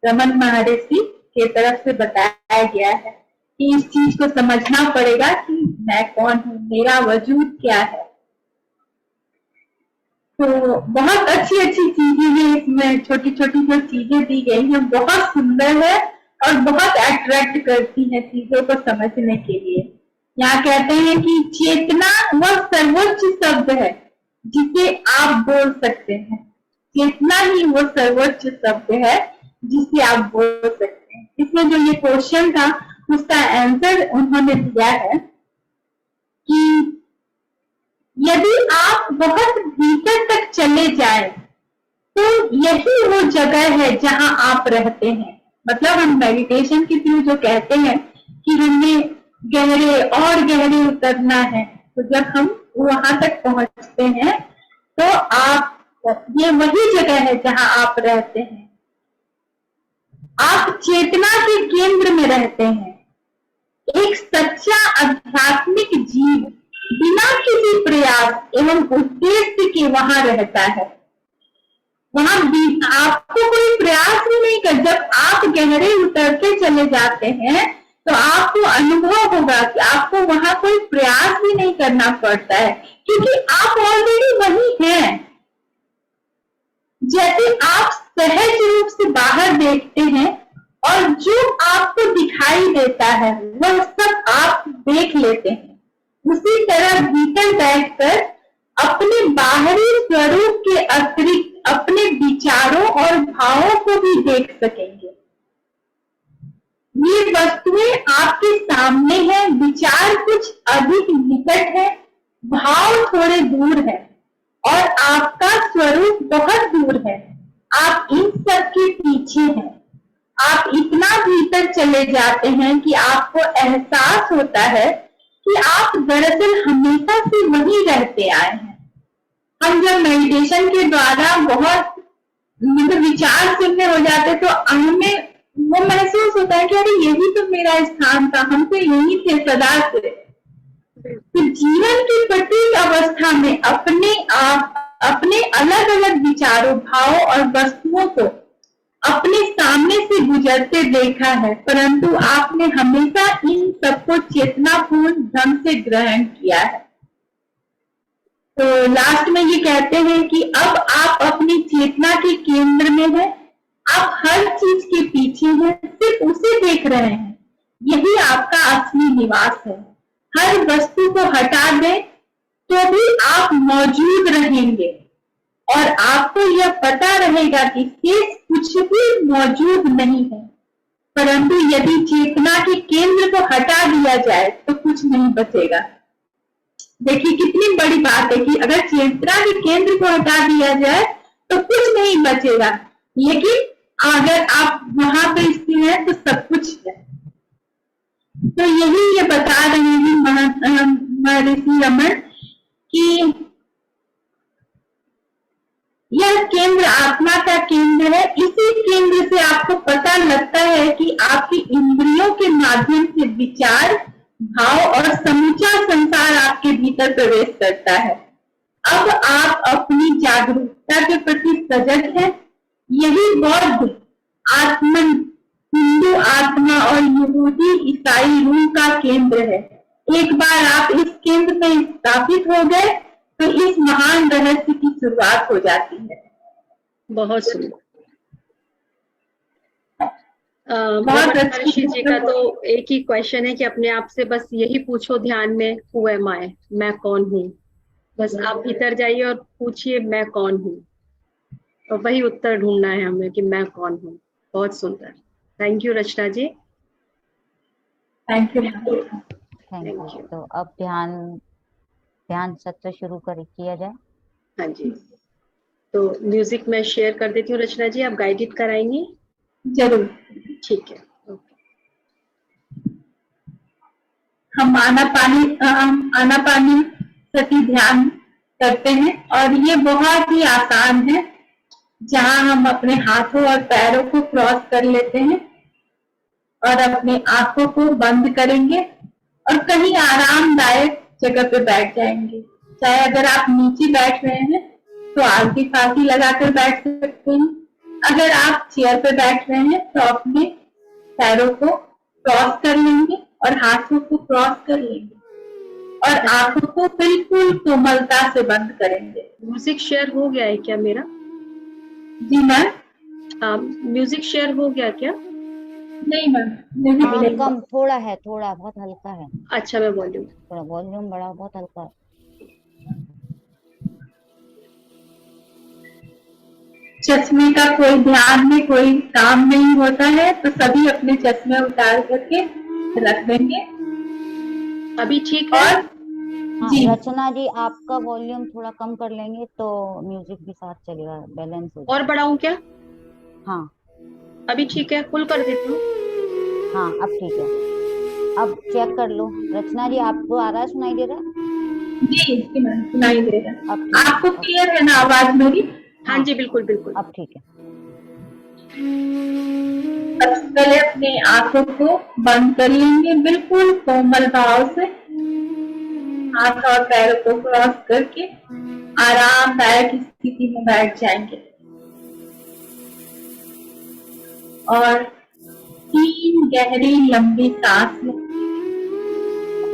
रमन महर्षि के तरफ से बताया गया है कि इस चीज को समझना पड़ेगा कि मैं कौन हूँ, मेरा वजूद क्या है। तो बहुत अच्छी अच्छी चीजें हैं इसमें, छोटी छोटी जो चीजें दी गई हैं बहुत सुंदर है और बहुत अट्रैक्ट करती हैं चीजों को समझने के लिए। यहाँ कहते हैं कि चेतना वह सर्वोच्च शब्द है जिसे आप बोल सकते हैं। चेतना ही वो सर्वोच्च शब्द है जिसे आप बोल सकते हैं। इसमें जो ये क्वेश्चन था उसका आंसर उन्होंने दिया है कि यदि आप बहुत भीतर तक चले जाएं तो यही वो जगह है जहां आप रहते हैं। मतलब हम मेडिटेशन के थ्रू जो कहते हैं कि हमें गहरे और गहरे उतरना है, तो जब हम वहां तक पहुंचते हैं तो आप, ये वही जगह है जहां आप रहते हैं। आप चेतना के केंद्र में रहते हैं। एक सच्चा आध्यात्मिक जीव बिना किसी प्रयास एवं उद्देश्य के वहां रहता है। वहां आपको कोई प्रयास भी नहीं कर, जब आप गहरे उतरते चले जाते हैं तो आपको अनुभव होगा कि आपको वहां कोई प्रयास भी नहीं करना पड़ता है, क्योंकि आप ऑलरेडी वही हैं। जैसे आप सहज रूप से बाहर देखते हैं और जो आपको दिखाई देता है वह सब आप देख लेते हैं, उसी तरह भीतर बैठकर अपने बाहरी स्वरूप के अतिरिक्त अपने विचारों और भावों को भी देख सकेंगे। ये वस्तुएं आपके सामने है, विचार कुछ अधिक निकट है, भाव थोड़े दूर है और आपका स्वरूप बहुत दूर है। आप इन सब के पीछे हैं। आप इतना भीतर चले जाते हैं कि आपको एहसास होता है कि आप दरअसल हमेशा से वही रहते आए हैं। हम जब मेडिटेशन के द्वारा बहुत मतलब विचार शून्य हो जाते तो हमें वो महसूस होता है कि अरे यही तो मेरा स्थान था, हम तो यही थे सदा से। तो जीवन की प्रत्येक अवस्था में अपने अलग अलग विचारों, भावों और वस्तुओं को अपने सामने से गुजरते देखा है, परंतु आपने हमेशा इन सबको चेतनापूर्ण ढंग से ग्रहण किया है। तो लास्ट में ये कहते हैं कि अब आप अपनी चेतना के केंद्र में हैं, आप हर चीज के पीछे हैं, सिर्फ उसे देख रहे हैं। यही आपका असली निवास है। हर वस्तु को हटा दें तो भी आप मौजूद रहेंगे और आपको यह पता रहेगा कि शेष कुछ भी मौजूद नहीं है। परंतु यदि चेतना के केंद्र को हटा दिया जाए तो कुछ नहीं बचेगा। देखिए कितनी बड़ी बात है कि अगर चेतना के केंद्र को हटा दिया जाए तो कुछ नहीं बचेगा, लेकिन अगर आप वहां पे स्थिर हैं तो सब कुछ है। तो यही ये बता रहे हैं महर्षि रमन कि यह केंद्र आत्मा का केंद्र है। इसी केंद्र से आपको पता लगता है कि आपकी इंद्रियों के माध्यम से विचार, भाव और समूचा संसार आपके भीतर प्रवेश करता है। अब आप अपनी जागरूकता के प्रति सजग हैं। यही बौद्ध आत्मन, हिंदू आत्मा और यहूदी ईसाई रूह का केंद्र है। एक बार आप इस केंद्र में स्थापित हो गए तो इस महान रहस्य की शुरुआत हो जाती है। बहुत सुंदर। महर्षि जी का तो एक ही क्वेश्चन है कि अपने आप से बस यही पूछो ध्यान में, हु एम आई, मैं कौन हूँ। बस आप भीतर जाइए और पूछिए मैं कौन हूँ, और वही उत्तर ढूंढना है हमें कि मैं कौन हूँ। बहुत सुंदर। Thank you Rachna ji. Thank you. Thank you. तो अब ध्यान सत्र शुरू किया जाए। हाँ जी, तो म्यूजिक मैं शेयर कर देती हूँ। रचना जी आप गाइडेड कराएंगी? जरूर। ठीक है। हम आनापानी सती ध्यान करते हैं और ये बहुत ही आसान है, जहां हम अपने हाथों और पैरों को क्रॉस कर लेते हैं और अपने आंखों को बंद करेंगे और कहीं आरामदायक जगह पे बैठ जाएंगे। चाहे अगर आप नीचे बैठ रहे हैं तो आलती फालती लगाकर बैठ सकते हैं। अगर आप चेयर पे बैठ रहे हैं तो अपने पैरों को क्रॉस कर लेंगे और हाथों को क्रॉस कर लेंगे और आंखों को बिल्कुल कोमलता से बंद करेंगे। म्यूजिक शेयर हो गया है क्या मेरा? जी मैम। म्यूजिक शेयर हो गया क्या? नहीं मैम, कम थोड़ा है, थोड़ा बहुत हल्का है। अच्छा, मैं वॉल्यूम थोड़ा वॉल्यूम बड़ा, बहुत हल्का है। चश्मे का कोई ध्यान में कोई काम नहीं होता है, तो सभी अपने चश्मे उतार करके रख देंगे। अभी ठीक है? हाँ, जी। रचना जी आपका वॉल्यूम थोड़ा कम कर लेंगे तो म्यूजिक भी साथ चलेगा, बैलेंस हो और बढ़ाऊं क्या? हाँ अभी ठीक है, फुल कर देती हूँ। हाँ अब ठीक है। अब चेक कर लो। रचना जी आपको आ रहा है, सुनाई दे रहा है? जी मैम, सुनाई दे रहा है। अब आपको क्लियर है ना आवाज मेरी? हाँ जी, बिल्कुल बिल्कुल। अब ठीक है। सबसे पहले अपने आंखों को बंद कर लेंगे बिल्कुल कोमल भाव से। हाथ और पैरों को क्रॉस करके आरामदायक स्थिति में बैठ जाएंगे और 3 गहरी लंबी सांस लें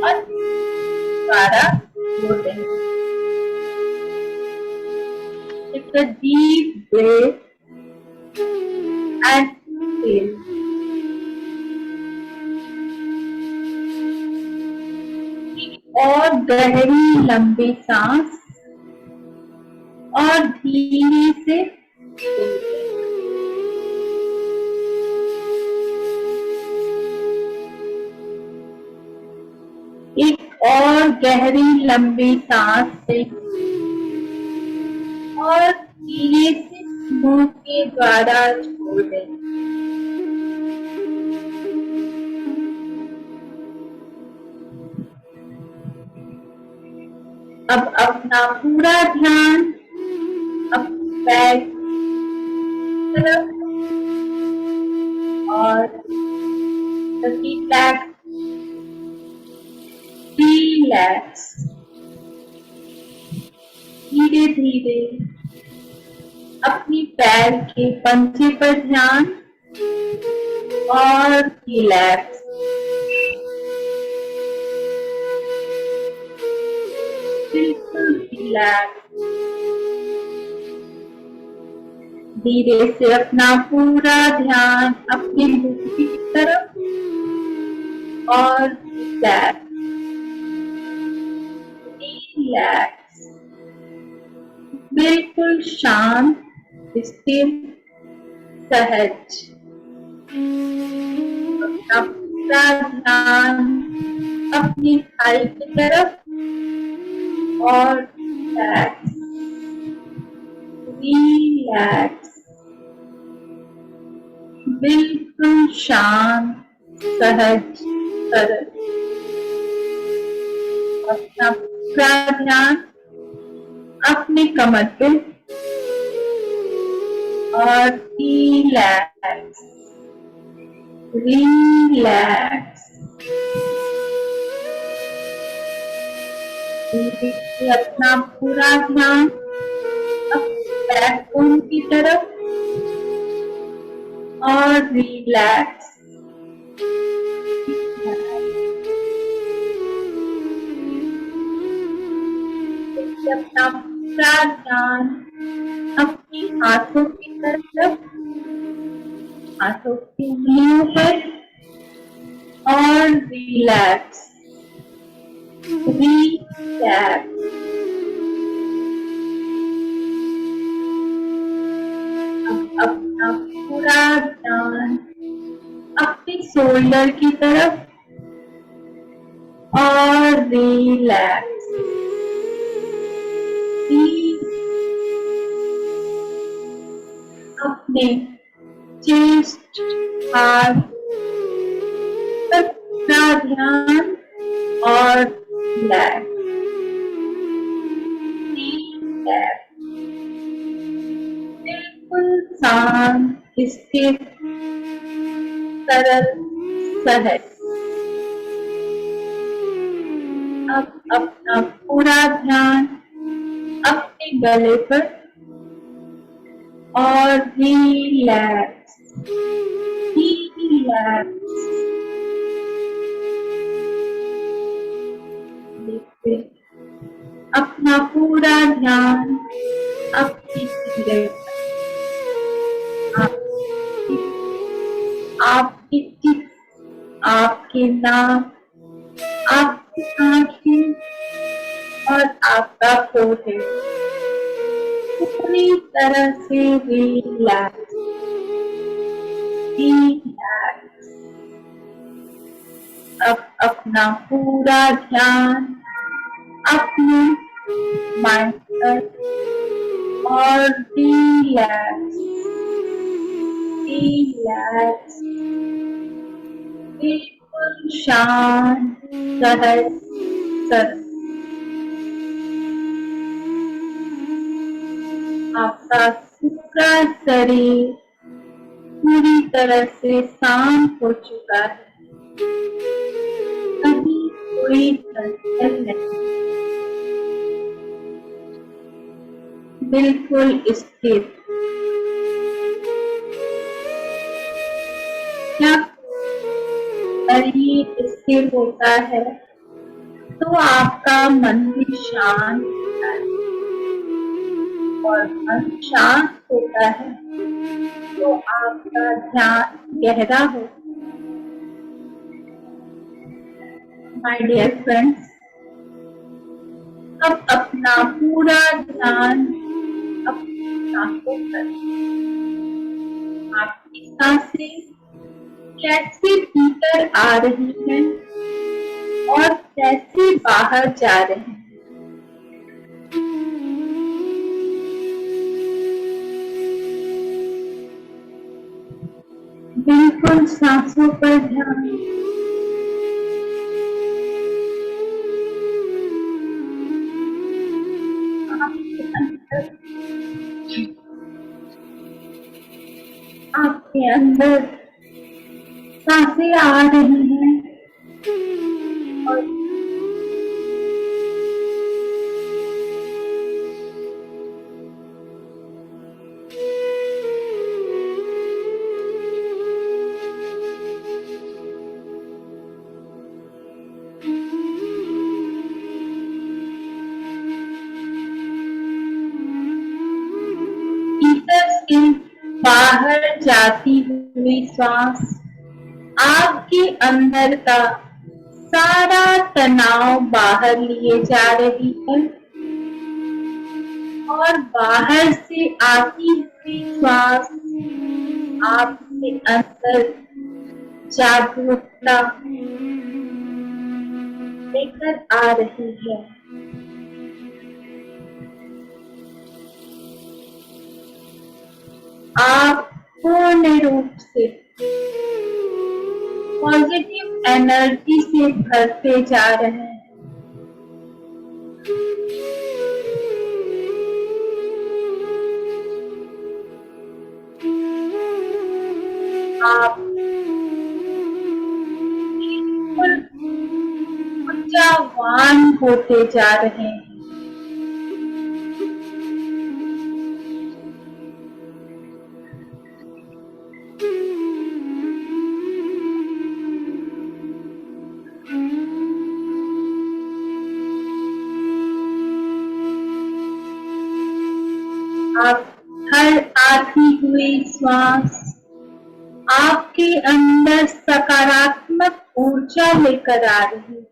और दोबारा छोड़ दें। Take a deep breath and exhale. और गहरी लंबी सांस और धीरे से एक और गहरी लंबी सांस से और धीरे से मुंह के द्वारा छोड़ दें। अब अपना पूरा ध्यान अपने पैर की तरफ और रिलैक्स धीरे धीरे अपनी पैर के पंजे पर ध्यान और रिलैक्स बिल्कुल रिलैक्स। धीरे से अपना पूरा ध्यान अपने मुंह की तरफ और रिलैक्स बिल्कुल शांत स्थिर सहज। अपना पूरा ध्यान अपनी थाई की तरफ और रिलैक्स बिल्कुल शांत सहज सरल। अपना पूरा ध्यान अपने कमर पे और रिलैक्स अपना पूरा ध्यान अपने बैकबोन की तरफ और रिलैक्स अपना पूरा ध्यान अपने हाथों की तरफ हाथों की उंगलियों पर और रिलैक्स अपना पूरा ध्यान अपने शोल्डर की तरफ और रिलैक्स अपने चेस्ट हाथ पर पूरा ध्यान और रिलैक्स बिल्कुल शांत स्थिर सरल सहज। अब अपना पूरा ध्यान अपने गले पर और रिलैक्स अपना पूरा ध्यान अपनी सीने पर आपकी चित आपके नाक आपकी आंखें और आपका फोrehead पूरी तरह से रिलैक्स अब अपना पूरा ध्यान अपने माइंड पर और रिलैक्स बिल्कुल शांत सहज सरल। आपका पूरा शरीर पूरी तरह से शांत हो चुका है, कहीं कोई हलचल नहीं। बिल्कुल स्थिर। जब शरीर स्थिर होता है तो आपका मन भी शांत होता है, और मन शांत होता है तो आपका ध्यान गहरा होता है। माय डियर फ्रेंड्स, अब अपना पूरा ध्यान अपनी सांसों पर। आपकी सांसें कैसे भीतर आ रही हैं और कैसे बाहर जा रही हैं। बिल्कुल सांसों पर ध्यान। आपके अंदर सांसें आ रही हैं और भीतर से बाहर जाती हुई श्वास आपके अंदर का सारा तनाव बाहर लिए जा रही है, और बाहर से आती हुई श्वास आपके अंदर जागरूकता लेकर आ रही है। आप पूर्ण रूप से पॉजिटिव एनर्जी से भरते जा रहे हैं। आप बिल्कुल ऊर्जावान होते जा रहे हैं। आप हर आती हुई श्वास आपके अंदर सकारात्मक ऊर्जा लेकर आ रही है।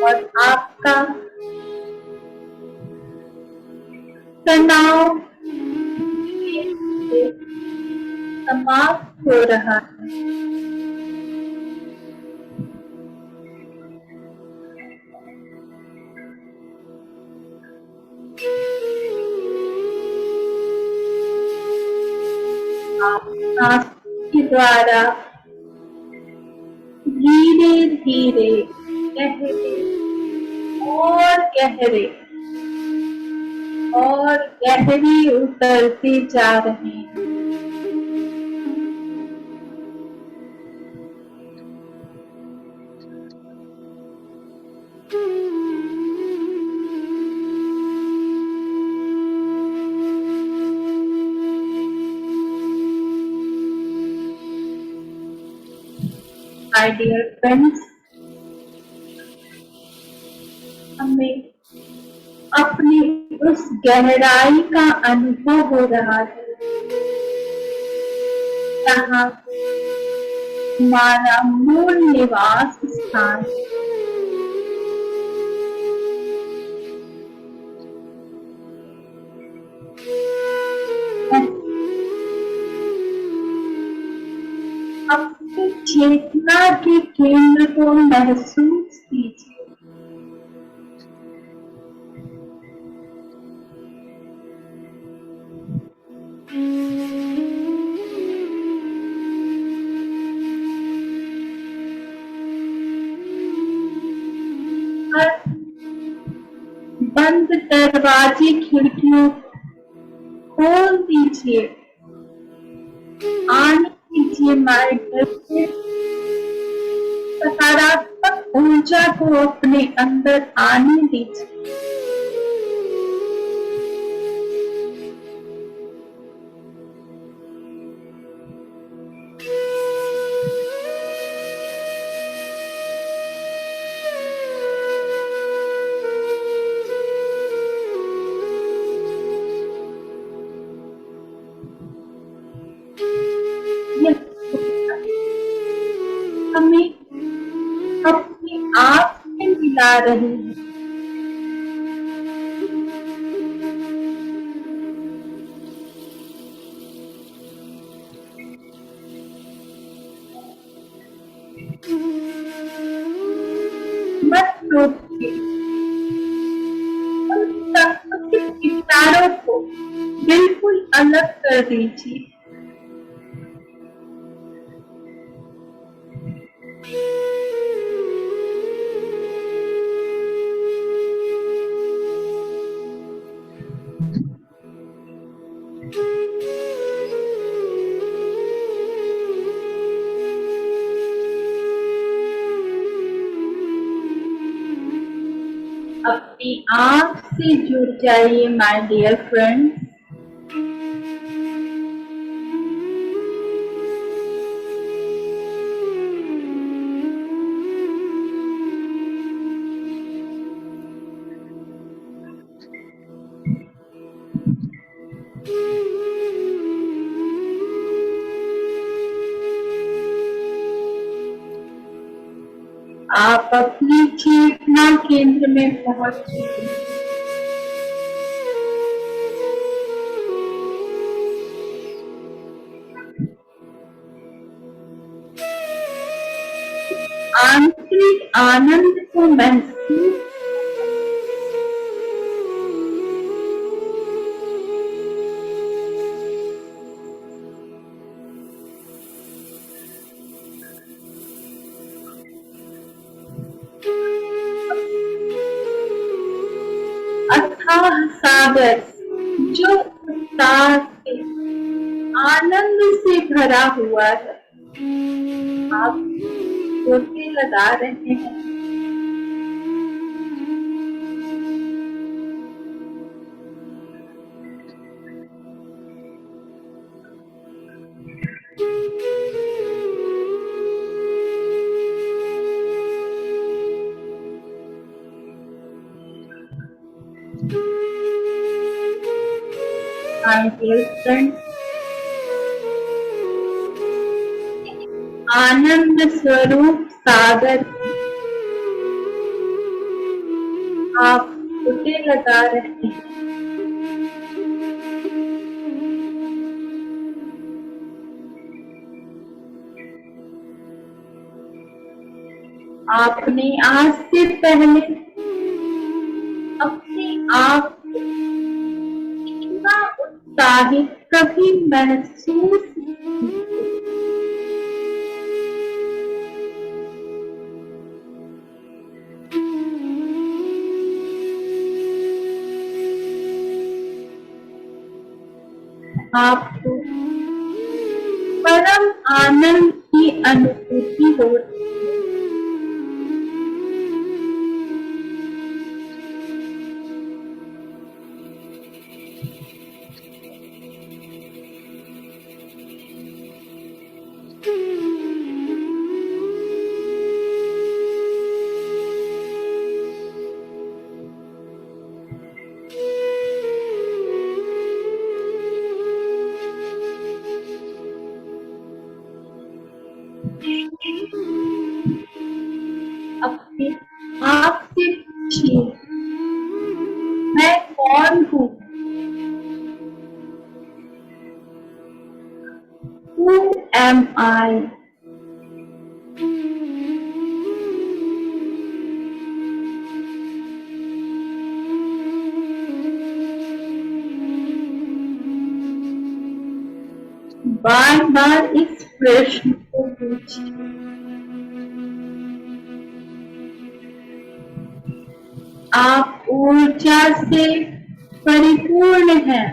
और आपका तनाव समाप्त हो रहा है। आप सांस के द्वारा धीरे धीरे गहरे और गहरे और गहरी उतरते जा रहे हैं। My dear friends, हमें अपनी उस गहराई का अनुभव हो रहा है जहाँ हमारा मूल निवास स्थान है। अपनी चेतना के केंद्र को महसूस कीजिए। और बंद दरवाजे खिड़कियों खोल दीजिए। आने दीजिए माइंड में सकारात्मक को अपने अंदर आने दीजिए। यह हमें अपने आप से मिला रही है। मत रोकिए, उन तत्व के विचारों को बिल्कुल अलग कर दीजिए। अपनी आँख से जुड़ जाइए माय डियर फ्रेंड्स। आप अपनी चेतना केंद्र में पहुंच चुके हैं। आंतरिक आनंद को महसूस अथाह सागर जो उत्साह से आनंद से भरा हुआ है, आप गोते लगा रहे हैं। My dear friends, आनंद स्वरूप सागर आप गोते लगा रहे हैं। आपने आज से पहले अपने आप को इतना उत्साहित कभी महसूस नहीं किया। आपको परम आनंद की अनुभूति हो रही है। अपने आप से पूछिए, मैं कौन हूँ? Who am I? बार बार इस प्रश्न को पूछिए। आप ऊर्जा से परिपूर्ण हैं।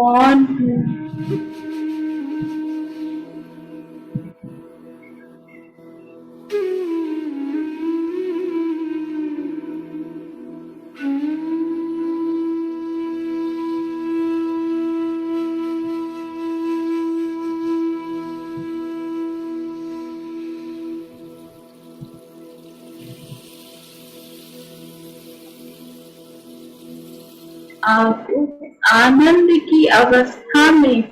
मौन हूँ। आप उस आनंद की अवस्था में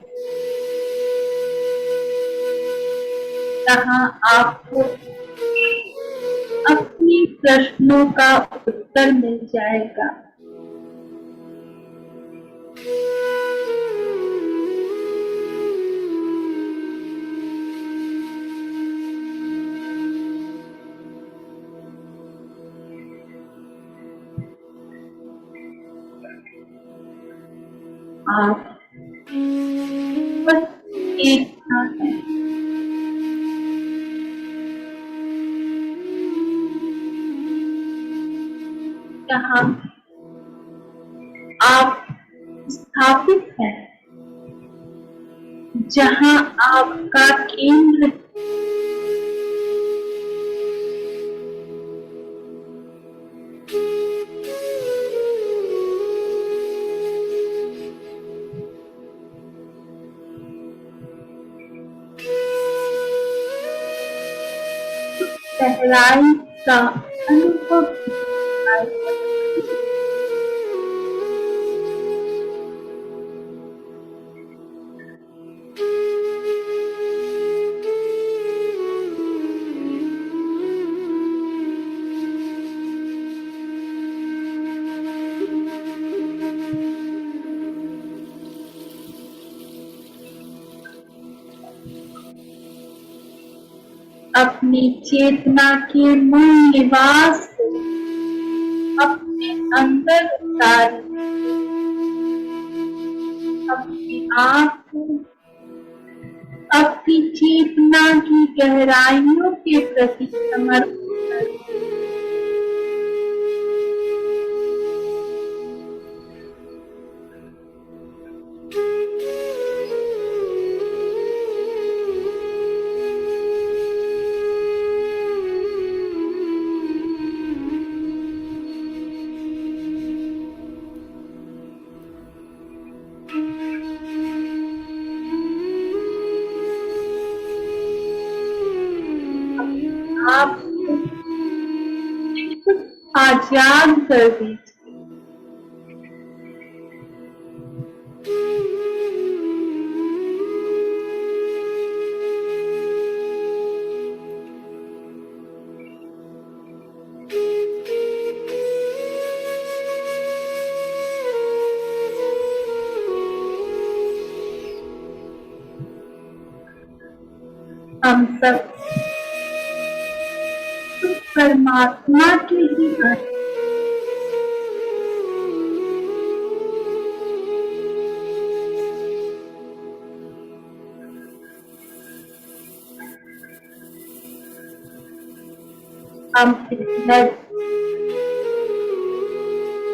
जहाँ आपको अपनी प्रश्नों का उत्तर मिल जाएगा। आप बस देखना है। जहाँ आप स्थापित हैं, जहाँ आपका केंद्र गहराई का अनुभव कराएगा। अपनी चेतना के मूल निवास को अपने अंदर उतारें। अपने आप को अपनी चेतना की गहराइयों के प्रति समर्पित करें। आप बिल्कुल आजाद कर दीजिए। हम सब परमात्मा के ही हैं। हम बस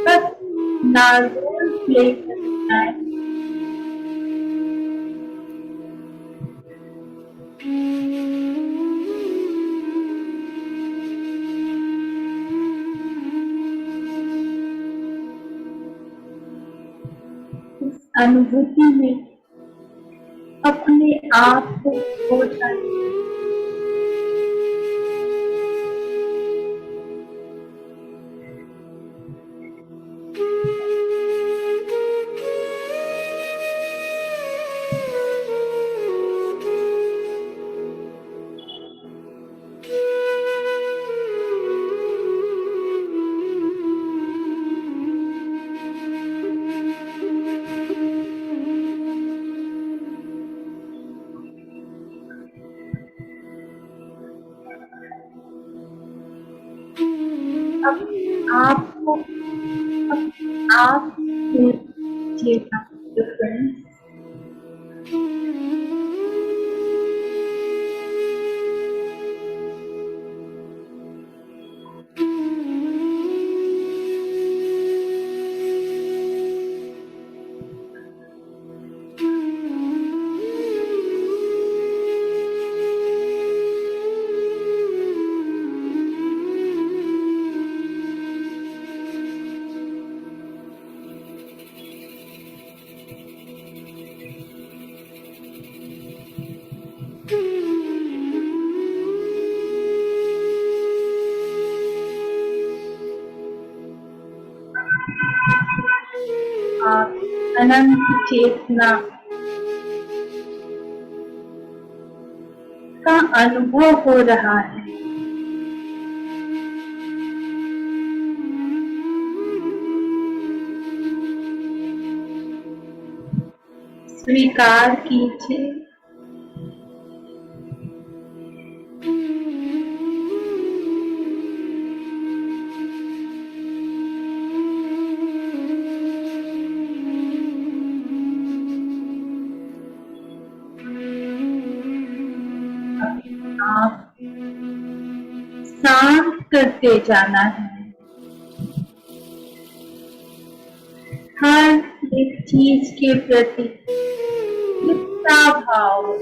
अपना रोल प्ले करना है। इस अनुभूति में अपने आप को खो जाए। आपको आप चेतना डिफरेंस अनंत चेतना का अनुभव हो रहा है। स्वीकार कीजिए आप शांत करते जाना है। हर एक चीज के प्रति कितना भाव,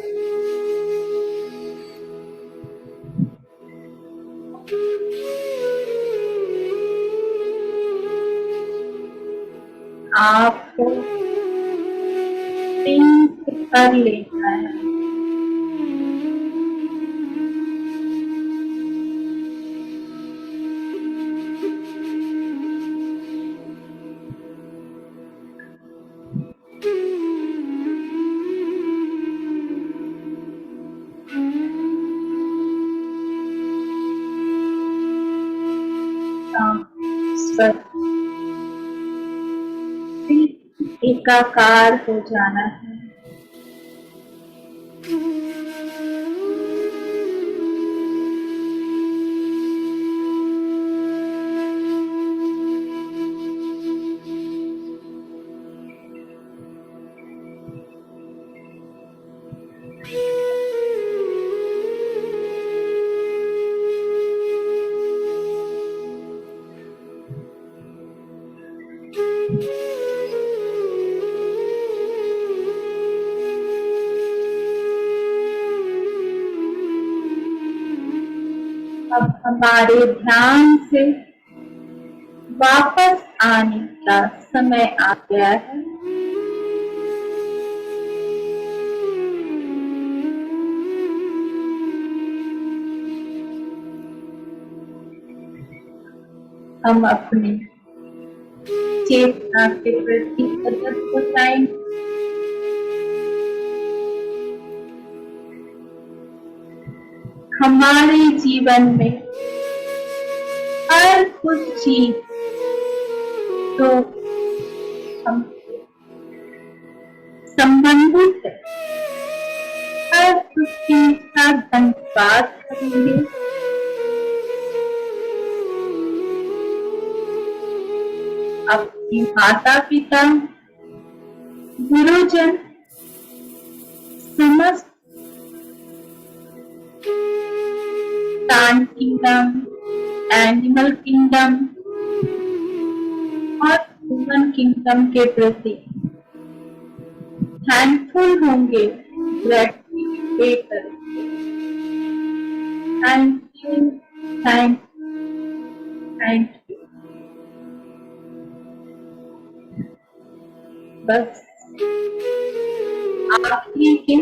आपको कर लेना है। एकाकार हो जाना है। अब हमारे ध्यान से वापस आने का समय आ गया है। हम अपने चेतना के प्रति सतत हो जाएंगे। हमारे जीवन में हर कुछ चीज तो हम संबंधित है, हर कुछ चीज का धन्यवाद करेंगे। अपने माता पिता, गुरुजन, समस्त प्लांट किंगडम, एनिमल किंगडम और ह्यूमन किंगडम के प्रति थैंकफुल होंगे, ग्रेटिट्यूड पे करेंगे। Thank you, thank you. बस आखिरी के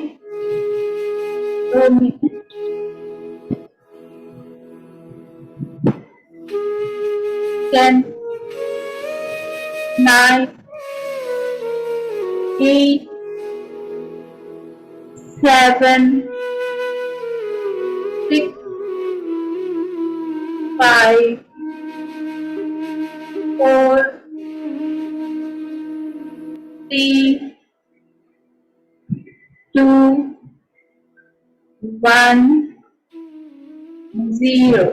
2 मिनट 10, 9, 8, 7, 6, 5, 4, 3, 2, 1, 0।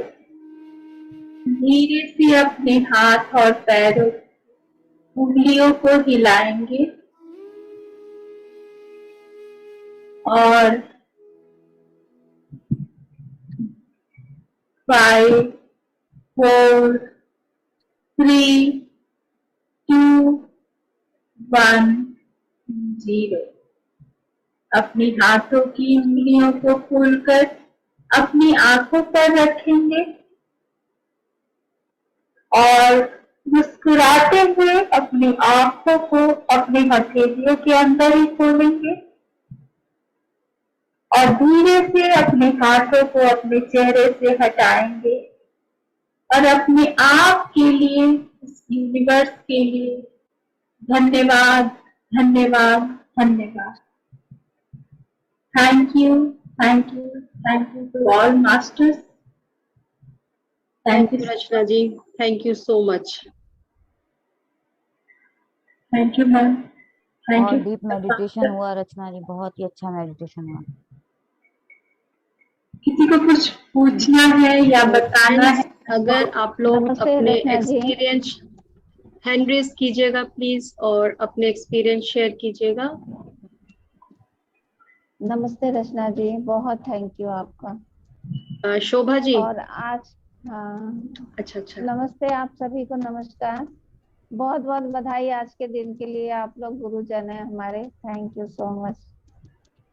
धीरे से अपने हाथ और पैरों, उंगलियों को हिलाएंगे और 5, 4, 3, 2, 1, 0। अपनी हाथों की उंगलियों को खोलकर अपनी आंखों पर रखेंगे और मुस्कुराते हुए अपनी आंखों को अपने हथेलियों के अंदर ही खोलेंगे और धीरे से अपने हाथों को अपने चेहरे से हटाएंगे और अपने आप के लिए, इस यूनिवर्स के लिए धन्यवाद धन्यवाद, धन्यवाद। Thank you to all masters. Thank you Rachna ji, thank you so much. Thank you ma'am, thank और यू। डीप मेडिटेशन हुआ रचना जी, बहुत ही अच्छा मेडिटेशन हुआ। किसी को कुछ पूछना है या बताना है? अगर आप लोग नमस्ते अपने रचना जी। एक्सपीरियंस हैंड रेज कीजिएगा प्लीज, और अपने एक्सपीरियंस शेयर कीजिएगा। नमस्ते रचना जी, बहुत थैंक यू आपका। शोभा जी। और आज हाँ, अच्छा अच्छा, नमस्ते आप सभी को, नमस्कार। बहुत बहुत बधाई आज के दिन के लिए, आप लोग गुरुजन हैं हमारे। थैंक यू सो मच,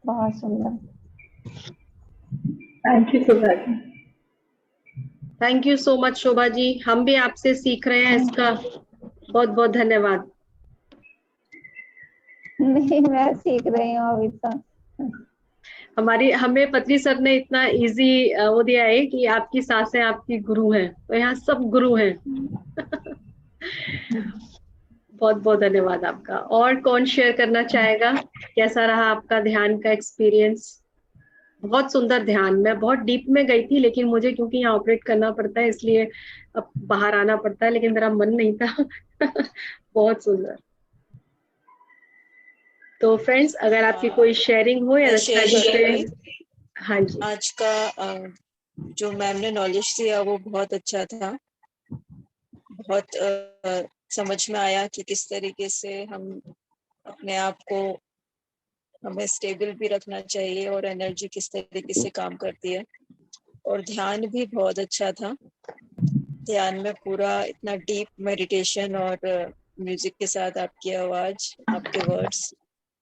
बहुत सुंदर। Thank you Sudha ji. Thank you so much Shobha ji, हम भी आपसे सीख रहे हैं इसका, बहुत बहुत धन्यवाद। नहीं, मैं सीख रही हूँ अभी तो। हमें पत्री सर ने इतना इजी वो दिया है कि आपकी सासें आपकी गुरु हैं, तो यहाँ सब गुरु हैं। बहुत बहुत धन्यवाद आपका। और कौन शेयर करना चाहेगा, कैसा रहा आपका ध्यान का एक्सपीरियंस? बहुत सुंदर ध्यान, मैं बहुत डीप में गई थी, लेकिन मुझे क्योंकि यहाँ ऑपरेट करना पड़ता है इसलिए अब बाहर आना पड़ता है, लेकिन मेरा मन नहीं था। बहुत सुंदर। तो फ्रेंड्स, अगर आपकी कोई शेयरिंग हो या मैं रचना शेयर जी से। करूंगी। हाँ जी। आज का जो मैम ने नॉलेज दिया वो बहुत अच्छा था। बहुत समझ में आया कि किस तरीके से हम अपने आप को हमें स्टेबल भी रखना चाहिए और एनर्जी किस तरीके से काम करती है। और ध्यान भी बहुत अच्छा था। ध्यान में पूरा इतना डीप मेडिटेशन और म्यूजिक के साथ आपकी आवाज, आपके वर्ड्स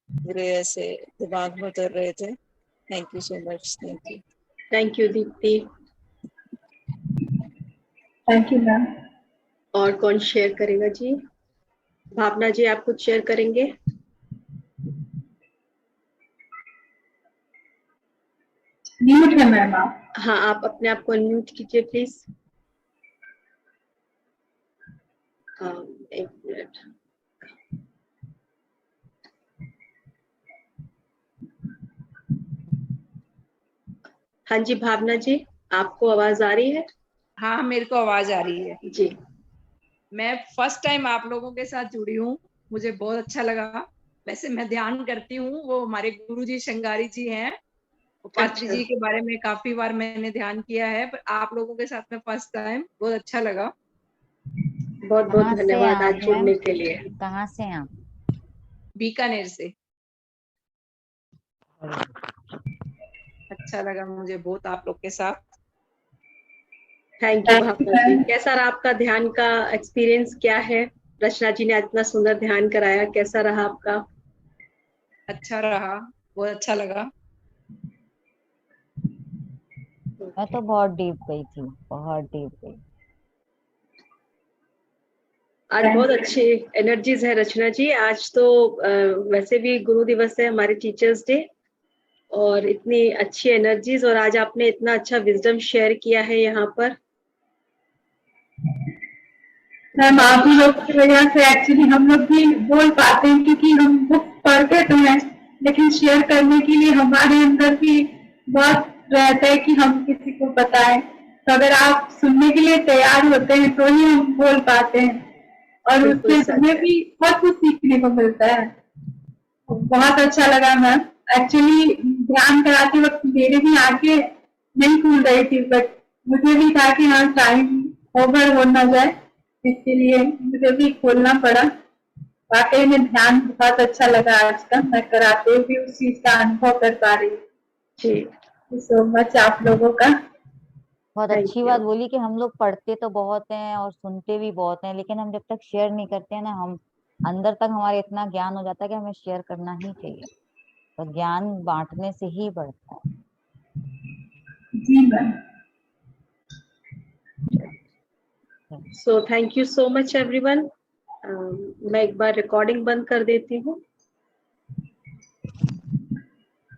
पूरे ऐसे दिमाग में उतर रहे थे। Thank you so much. Thank you. Thank you Deepti. Thank you ma'am. और कौन शेयर करेगा जी? भावना जी, आप कुछ शेयर करेंगे? म्यूट है मैम आप। हाँ, आप अपने आप को अनम्यूट कीजिए प्लीज। एक मिनट। हाँ जी भावना जी, आपको आवाज आ रही है? हाँ, मेरे को आवाज आ रही है जी। मैं फर्स्ट टाइम आप लोगों के साथ जुड़ी हूँ, मुझे बहुत अच्छा लगा। वैसे मैं ध्यान करती हूँ, वो हमारे गुरु जी श्रृंगारी जी हैं, पात्री अच्छा। जी के बारे में काफी बार मैंने ध्यान किया है, पर आप लोगों के साथ में फर्स्ट टाइम, बहुत अच्छा लगा। बहुत बहुत कहाँ से हैं धन्यवाद आप आज मैम? जुड़ने के लिए। कहाँ से हैं आप? बीकानेर से। अच्छा लगा मुझे बहुत आप लोग के साथ। थैंक यू भावना जी। कैसा रहा आपका ध्यान का एक्सपीरियंस, क्या है? रचना जी ने इतना सुंदर ध्यान कराया, कैसा रहा आपका? अच्छा रहा, बहुत अच्छा लगा। मैं तो बहुत डीप गई थी, बहुत डीप गई। आज बहुत अच्छी एनर्जीज है रचना जी। आज तो वैसे भी गुरु दिवस है, हमारे टीचर्स डे, और इतनी अच्छी एनर्जीज, और आज आपने इतना अच्छा विजडम शेयर किया है यहाँ पर। मैम आप ही लोग की वजह से एक्चुअली हम लोग भी बोल पाते हैं, क्योंकि हम बुक पढ़ते तो हैं, लेकिन शेयर करने के लिए हमारे अंदर भी बहुत रहता है कि हम किसी को बताएं। तो अगर आप सुनने के लिए तैयार होते हैं तो ही हम बोल पाते हैं, और बिल्कुल उससे सच हमें है। भी बहुत कुछ सीखने को मिलता है। बहुत अच्छा लगा मैम। एक्चुअली ध्यान कराते वक्त मेरे भी आंखें नहीं खुल रही थी, बट मुझे भी था कि हाँ टाइम ओवर हो ना जाए, इसके लिए मुझे भी खोलना पड़ा। वाकई में ध्यान बहुत अच्छा लगा आज का, मैं कराते हुए उस चीज का अनुभव कर पा रही हूँ। जी। सो मच आप लोगों का। बहुत थैंक अच्छी यू। बात बोली कि हम लोग पढ़ते तो बहुत हैं और सुनते भी बहुत हैं, लेकिन हम जब तक शेयर नहीं करते हैं ना, हम अंदर तक हमारे इतना ज्ञान हो जाता है कि हमें शेयर करना ही चाहिए। तो ज्ञान बांटने से ही बढ़ता है। जी ma'am. So thank you so much everyone. मैं एक बार रिकॉर्डिंग बंद कर देती हूँ।